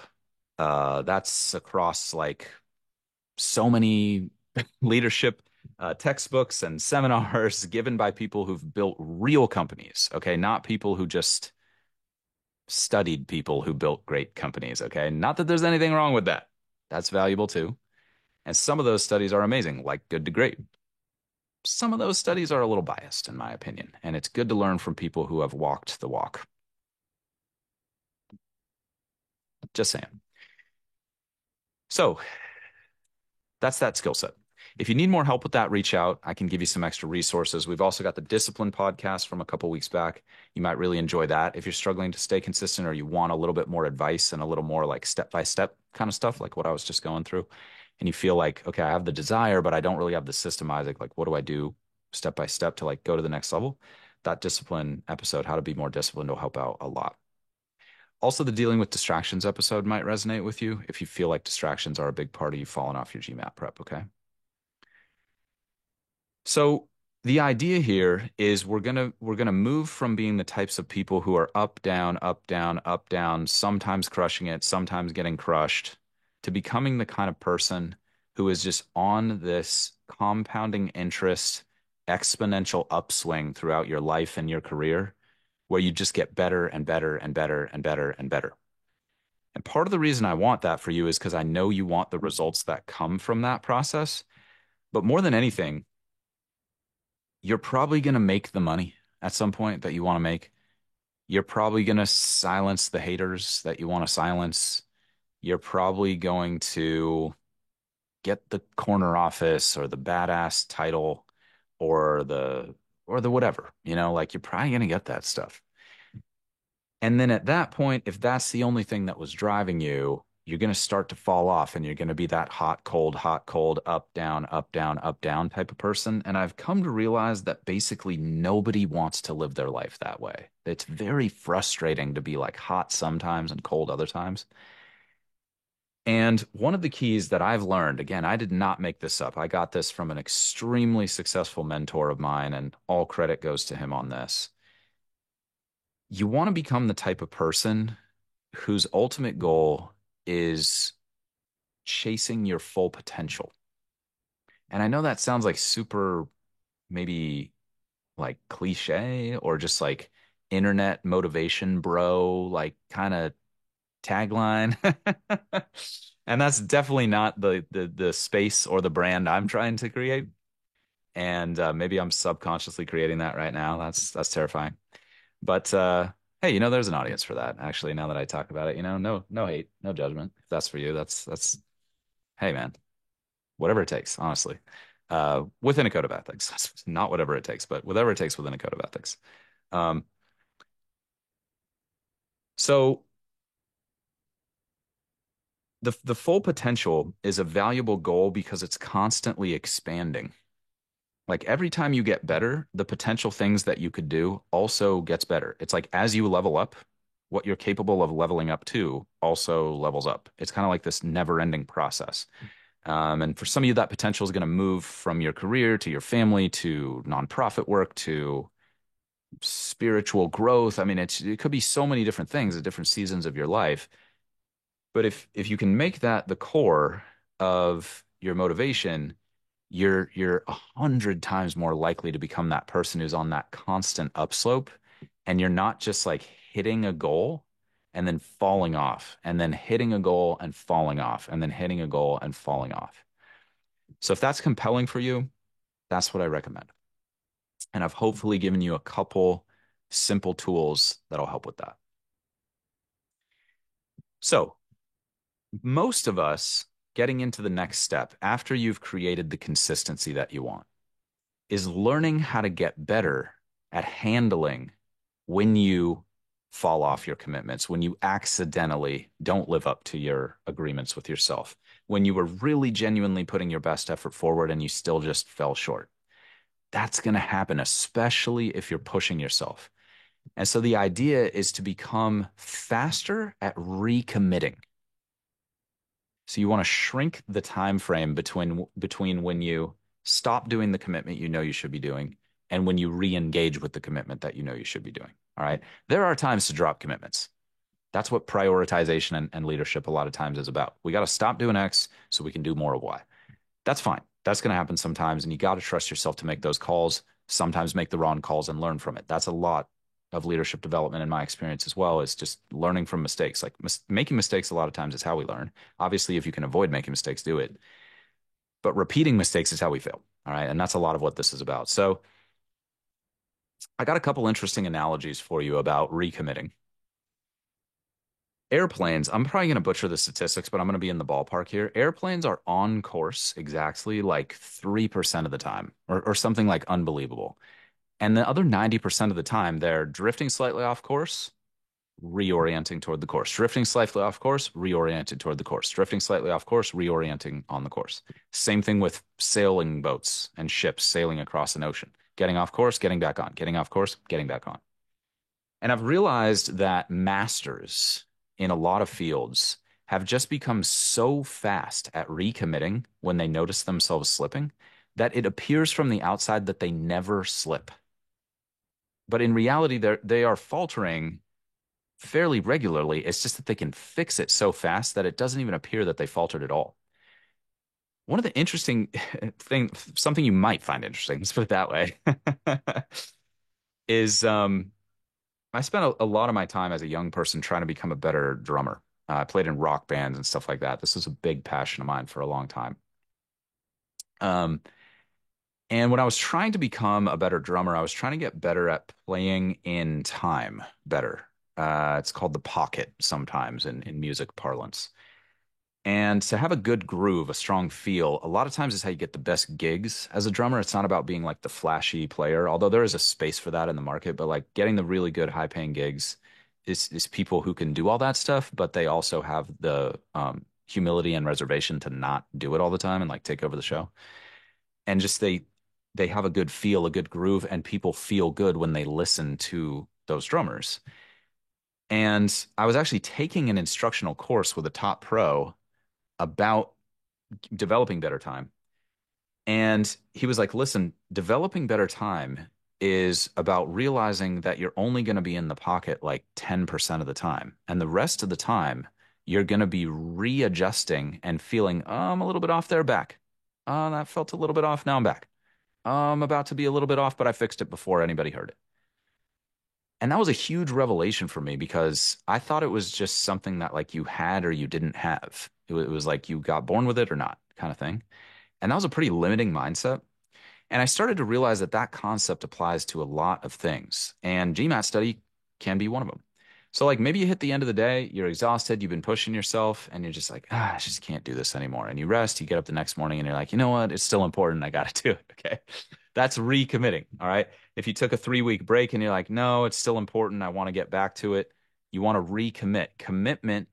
That's across like so many leadership textbooks and seminars given by people who've built real companies, okay? Not people who just studied people who built great companies, okay? Not that there's anything wrong with that. That's valuable too. And some of those studies are amazing, like Good to Great. Some of those studies are a little biased, in my opinion, and it's good to learn from people who have walked the walk. Just saying. So that's that skill set. If you need more help with that, reach out. I can give you some extra resources. We've also got the Discipline podcast from a couple weeks back. You might really enjoy that if you're struggling to stay consistent or you want a little bit more advice and a little more like step by step kind of stuff, like what I was just going through. And you feel like, okay, I have the desire, but I don't really have the systemizing. Like, what do I do step by step to like go to the next level? That discipline episode, how to be more disciplined, will help out a lot. Also, the dealing with distractions episode might resonate with you if you feel like distractions are a big part of you falling off your GMAT prep, okay? So the idea here is we're gonna move from being the types of people who are up, down, up, down, up, down, sometimes crushing it, sometimes getting crushed, to becoming the kind of person who is just on this compounding interest, exponential upswing throughout your life and your career, where you just get better and better and better and better and better. And part of the reason I want that for you is because I know you want the results that come from that process. But more than anything, you're probably going to make the money at some point that you want to make. You're probably going to silence the haters that you want to silence. You're probably going to get the corner office or the badass title or the whatever, like you're probably going to get that stuff. And then at that point, if that's the only thing that was driving you, you're going to start to fall off and you're going to be that hot, cold, up, down type of person. And I've come to realize that basically nobody wants to live their life that way. It's very frustrating to be like hot sometimes and cold other times. And one of the keys that I've learned, again, I did not make this up. I got this from an extremely successful mentor of mine, and all credit goes to him on this. You want to become the type of person whose ultimate goal is chasing your full potential. And I know that sounds like super, maybe like cliche or just like internet motivation bro, like kind of tagline. And that's definitely not the space or the brand I'm trying to create. And maybe I'm subconsciously creating that right now. That's terrifying. But hey, there's an audience for that. Actually, now that I talk about it, no hate, no judgment. If that's for you, that's hey man, whatever it takes, honestly. Within a code of ethics. Not whatever it takes, but whatever it takes within a code of ethics. Um, so the full potential is a valuable goal because it's constantly expanding. Like every time you get better, the potential things that you could do also gets better. It's like as you level up, what you're capable of leveling up to also levels up. It's kind of like this never-ending process. And for some of you, that potential is going to move from your career to your family to nonprofit work to spiritual growth. I mean, it could be so many different things at different seasons of your life. But if you can make that the core of your motivation, you're 100 times more likely to become that person who's on that constant upslope, and you're not just like hitting a goal and then falling off, and then hitting a goal and falling off, and then hitting a goal and falling off. So if that's compelling for you, that's what I recommend. And I've hopefully given you a couple simple tools that'll help with that. So most of us getting into the next step after you've created the consistency that you want is learning how to get better at handling when you fall off your commitments, when you accidentally don't live up to your agreements with yourself, when you were really genuinely putting your best effort forward and you still just fell short. That's going to happen, especially if you're pushing yourself. And so the idea is to become faster at recommitting. So you want to shrink the time frame between when you stop doing the commitment you know you should be doing and when you re-engage with the commitment that you know you should be doing. All right. There are times to drop commitments. That's what prioritization and leadership a lot of times is about. We got to stop doing X so we can do more of Y. That's fine. That's going to happen sometimes, and you got to trust yourself to make those calls, sometimes make the wrong calls and learn from it. That's a lot of leadership development in my experience as well, is just learning from mistakes. Like making mistakes a lot of times is how we learn. Obviously, if you can avoid making mistakes, do it. But repeating mistakes is how we fail. All right. And that's a lot of what this is about. So I got a couple interesting analogies for you about recommitting. Airplanes, I'm probably going to butcher the statistics, but I'm going to be in the ballpark here. Airplanes are on course exactly like 3% of the time, or something like unbelievable. And the other 90% of the time, they're drifting slightly off course, reorienting toward the course, drifting slightly off course, reoriented toward the course, drifting slightly off course, reorienting on the course. Same thing with sailing boats and ships sailing across an ocean, getting off course, getting back on, getting off course, getting back on. And I've realized that masters in a lot of fields have just become so fast at recommitting when they notice themselves slipping that it appears from the outside that they never slip. But in reality, they are faltering fairly regularly. It's just that they can fix it so fast that it doesn't even appear that they faltered at all. One of the interesting something you might find interesting, let's put it that way, is I spent a lot of my time as a young person trying to become a better drummer. I played in rock bands and stuff like that. This was a big passion of mine for a long time. Um, and when I was trying to become a better drummer, I was trying to get better at playing in time better. It's called the pocket sometimes in music parlance. And to have a good groove, a strong feel, a lot of times is how you get the best gigs as a drummer. It's not about being like the flashy player, although there is a space for that in the market, but like getting the really good high paying gigs is people who can do all that stuff, but they also have the humility and reservation to not do it all the time and like take over the show. And just they have a good feel, a good groove, and people feel good when they listen to those drummers. And I was actually taking an instructional course with a top pro about developing better time. And he was like, listen, developing better time is about realizing that you're only going to be in the pocket like 10% of the time. And the rest of the time, you're going to be readjusting and feeling, oh, I'm a little bit off there, back. Oh, that felt a little bit off. Now I'm back. Oh, I'm about to be a little bit off, but I fixed it before anybody heard it. And that was a huge revelation for me because I thought it was just something that like you had or you didn't have. It was like you got born with it or not kind of thing. And that was a pretty limiting mindset. And I started to realize that that concept applies to a lot of things. And GMAT study can be one of them. So like maybe you hit the end of the day, you're exhausted, you've been pushing yourself, and you're just like, I just can't do this anymore. And you rest, you get up the next morning, and you're like, you know what? It's still important. I got to do it. Okay. That's recommitting. All right. If you took a 3 week break and you're like, no, it's still important. I want to get back to it. You want to recommit. Commitment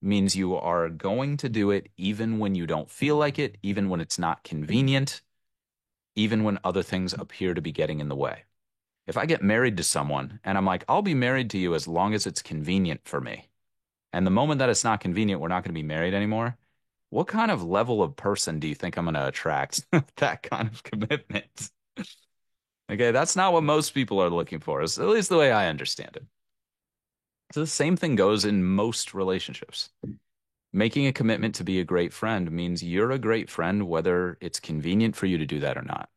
means you are going to do it even when you don't feel like it, even when it's not convenient, even when other things appear to be getting in the way. If I get married to someone and I'm like, I'll be married to you as long as it's convenient for me. And the moment that it's not convenient, we're not going to be married anymore. What kind of level of person do you think I'm going to attract that kind of commitment? Okay, that's not what most people are looking for, at least the way I understand it. So the same thing goes in most relationships. Making a commitment to be a great friend means you're a great friend whether it's convenient for you to do that or not.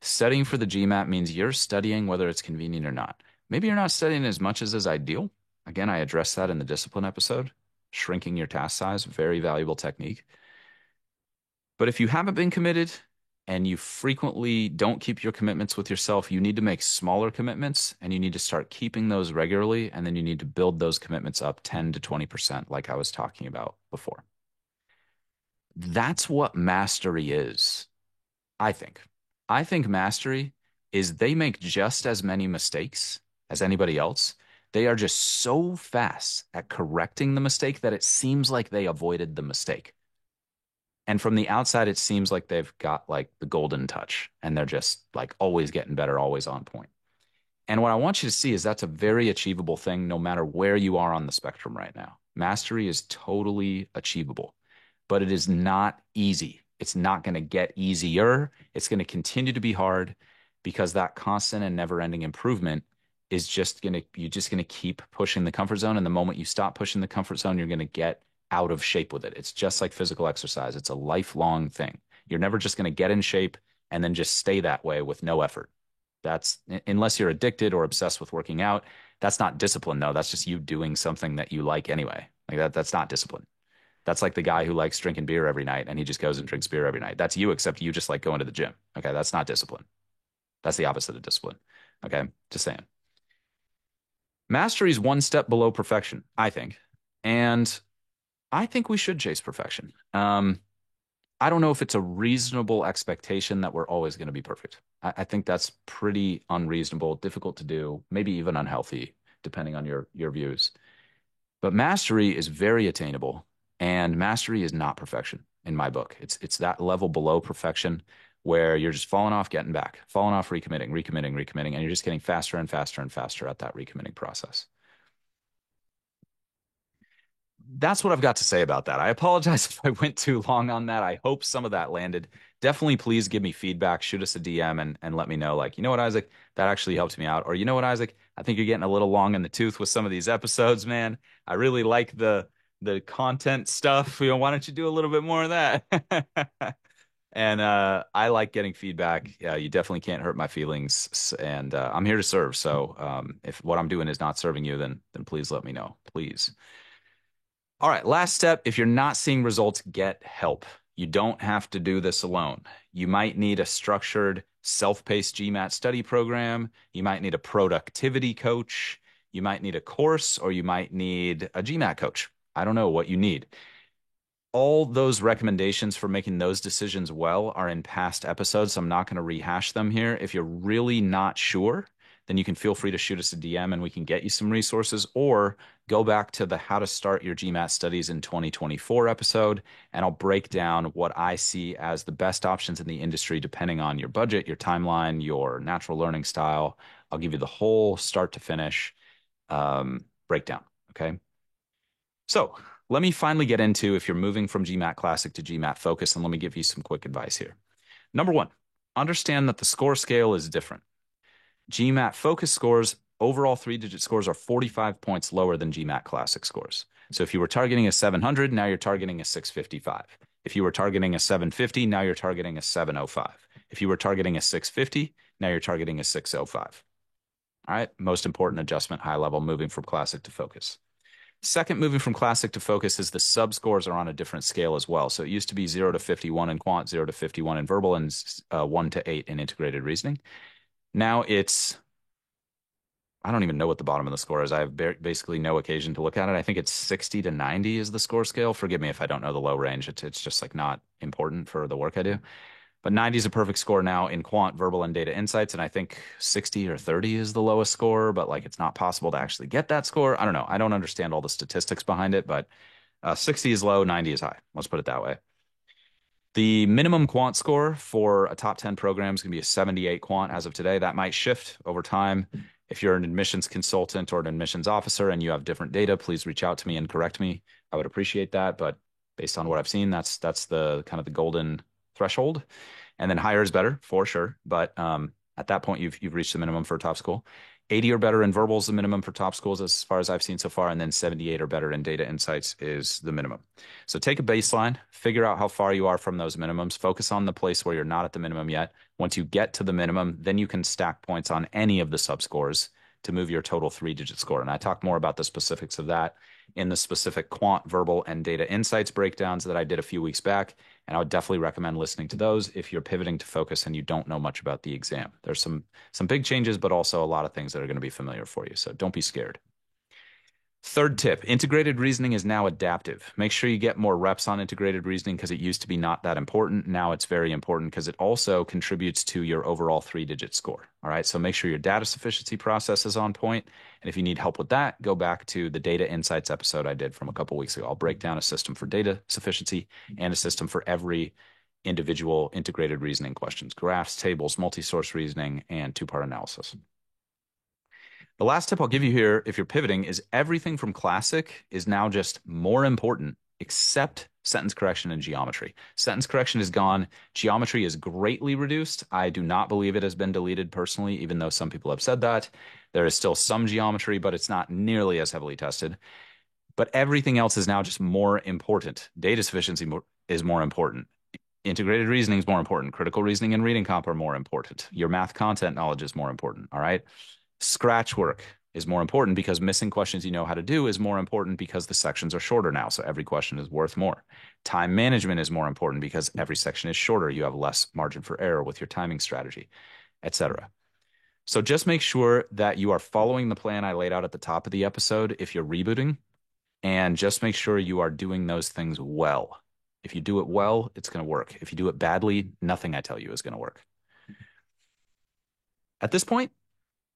Studying for the GMAT means you're studying whether it's convenient or not. Maybe you're not studying as much as is ideal. Again, I addressed that in the discipline episode. Shrinking your task size, very valuable technique. But if you haven't been committed and you frequently don't keep your commitments with yourself, you need to make smaller commitments and you need to start keeping those regularly. And then you need to build those commitments up 10 to 20%, like I was talking about before. That's what mastery is, I think. I think mastery is they make just as many mistakes as anybody else. They are just so fast at correcting the mistake that it seems like they avoided the mistake. And from the outside, it seems like they've got like the golden touch and they're just like always getting better, always on point. And what I want you to see is that's a very achievable thing no matter where you are on the spectrum right now. Mastery is totally achievable, but it is not easy. It's not going to get easier. It's going to continue to be hard because that constant and never-ending improvement is just going to, you're just going to keep pushing the comfort zone. And the moment you stop pushing the comfort zone, you're going to get out of shape with it. It's just like physical exercise. It's a lifelong thing. You're never just going to get in shape and then just stay that way with no effort. That's unless you're addicted or obsessed with working out. That's not discipline, no. That's just you doing something that you like anyway. Like that's not discipline. That's like the guy who likes drinking beer every night and he just goes and drinks beer every night. That's you, except you just like going to the gym. Okay, that's not discipline. That's the opposite of discipline. Okay, just saying. Mastery is one step below perfection, I think. And I think we should chase perfection. I don't know if it's a reasonable expectation that we're always going to be perfect. I think that's pretty unreasonable, difficult to do, maybe even unhealthy, depending on your views. But mastery is very attainable, and mastery is not perfection in my book. It's that level below perfection where you're just falling off, getting back, falling off, recommitting, recommitting, recommitting, and you're just getting faster and faster and faster at that recommitting process. That's what I've got to say about that. I apologize if I went too long on that. I hope some of that landed. Definitely please give me feedback, shoot us a DM and let me know, like, you know what, Isaac, that actually helped me out. Or you know what, Isaac, I think you're getting a little long in the tooth with some of these episodes, man. I really like the content stuff. Why don't you do a little bit more of that? And I like getting feedback. Yeah, you definitely can't hurt my feelings, and I'm here to serve. So if what I'm doing is not serving you, then please let me know, please. All right, last step. If you're not seeing results, get help. You don't have to do this alone. You might need a structured, self-paced GMAT study program. You might need a productivity coach. You might need a course, or you might need a GMAT coach. I don't know what you need. All those recommendations for making those decisions well are in past episodes, so I'm not going to rehash them here. If you're really not sure, then you can feel free to shoot us a DM and we can get you some resources, or go back to the How to Start Your GMAT Studies in 2024 episode, and I'll break down what I see as the best options in the industry depending on your budget, your timeline, your natural learning style. I'll give you the whole start to finish breakdown. Okay. So let me finally get into if you're moving from GMAT Classic to GMAT Focus, and let me give you some quick advice here. Number one, understand that the score scale is different. GMAT Focus scores, overall three-digit scores, are 45 points lower than GMAT Classic scores. So if you were targeting a 700, now you're targeting a 655. If you were targeting a 750, now you're targeting a 705. If you were targeting a 650, now you're targeting a 605. All right, most important adjustment, high level, moving from Classic to Focus. Second, moving from Classic to Focus is the sub scores are on a different scale as well. So it used to be 0 to 51 in quant, 0 to 51 in verbal, and 1 to 8 in integrated reasoning. Now it's, I don't even know what the bottom of the score is. I have basically no occasion to look at it. I think it's 60 to 90 is the score scale. Forgive me if I don't know the low range. It's just like not important for the work I do. But 90 is a perfect score now in quant, verbal, and data insights. And I think 60 or 30 is the lowest score, but like it's not possible to actually get that score. I don't know. I don't understand all the statistics behind it, but 60 is low, 90 is high. Let's put it that way. The minimum quant score for a top 10 program is going to be a 78 quant as of today. That might shift over time. If you're an admissions consultant or an admissions officer and you have different data, please reach out to me and correct me. I would appreciate that. But based on what I've seen, that's the kind of the golden threshold. And then higher is better for sure. But at that point, you've reached the minimum for a top school. 80 or better in verbal is the minimum for top schools as far as I've seen so far. And then 78 or better in data insights is the minimum. So take a baseline, figure out how far you are from those minimums, focus on the place where you're not at the minimum yet. Once you get to the minimum, then you can stack points on any of the subscores to move your total three-digit score. And I talk more about the specifics of that in the specific quant, verbal, and data insights breakdowns that I did a few weeks back. And I would definitely recommend listening to those if you're pivoting to focus and you don't know much about the exam. There's some big changes, but also a lot of things that are going to be familiar for you. So don't be scared. Third tip, integrated reasoning is now adaptive. Make sure you get more reps on integrated reasoning because it used to be not that important. Now it's very important because it also contributes to your overall three-digit score. All right, so make sure your data sufficiency process is on point. And if you need help with that, go back to the data insights episode I did from a couple weeks ago. I'll break down a system for data sufficiency and a system for every individual integrated reasoning questions, graphs, tables, multi-source reasoning, and two-part analysis. The last tip I'll give you here, if you're pivoting, is everything from classic is now just more important, except sentence correction and geometry. Sentence correction is gone. Geometry is greatly reduced. I do not believe it has been deleted personally, even though some people have said that. There is still some geometry, but it's not nearly as heavily tested. But everything else is now just more important. Data sufficiency is more important. Integrated reasoning is more important. Critical reasoning and reading comp are more important. Your math content knowledge is more important. All right. Scratch work is more important because missing questions you know how to do is more important because the sections are shorter now. So every question is worth more. Time management is more important because every section is shorter. You have less margin for error with your timing strategy, etc. So just make sure that you are following the plan I laid out at the top of the episode if you're rebooting, and just make sure you are doing those things well. If you do it well, it's going to work. If you do it badly, nothing I tell you is going to work. At this point,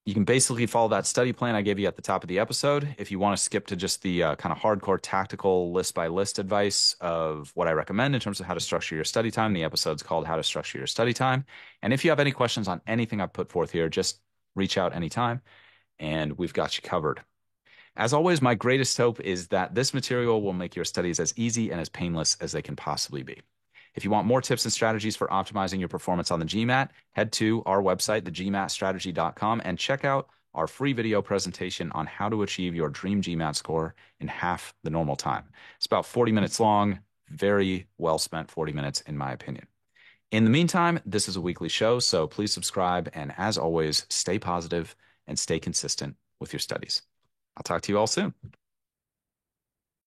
you can basically follow that study plan I gave you at the top of the episode. If you want to skip to just the kind of hardcore tactical list by list advice of what I recommend in terms of how to structure your study time, the episode's called How to Structure Your Study Time. And if you have any questions on anything I've put forth here, just reach out anytime and we've got you covered. As always, my greatest hope is that this material will make your studies as easy and as painless as they can possibly be. If you want more tips and strategies for optimizing your performance on the GMAT, head to our website, thegmatstrategy.com, and check out our free video presentation on how to achieve your dream GMAT score in half the normal time. It's about 40 minutes long, very well spent 40 minutes, in my opinion. In the meantime, this is a weekly show, so please subscribe, and as always, stay positive and stay consistent with your studies. I'll talk to you all soon.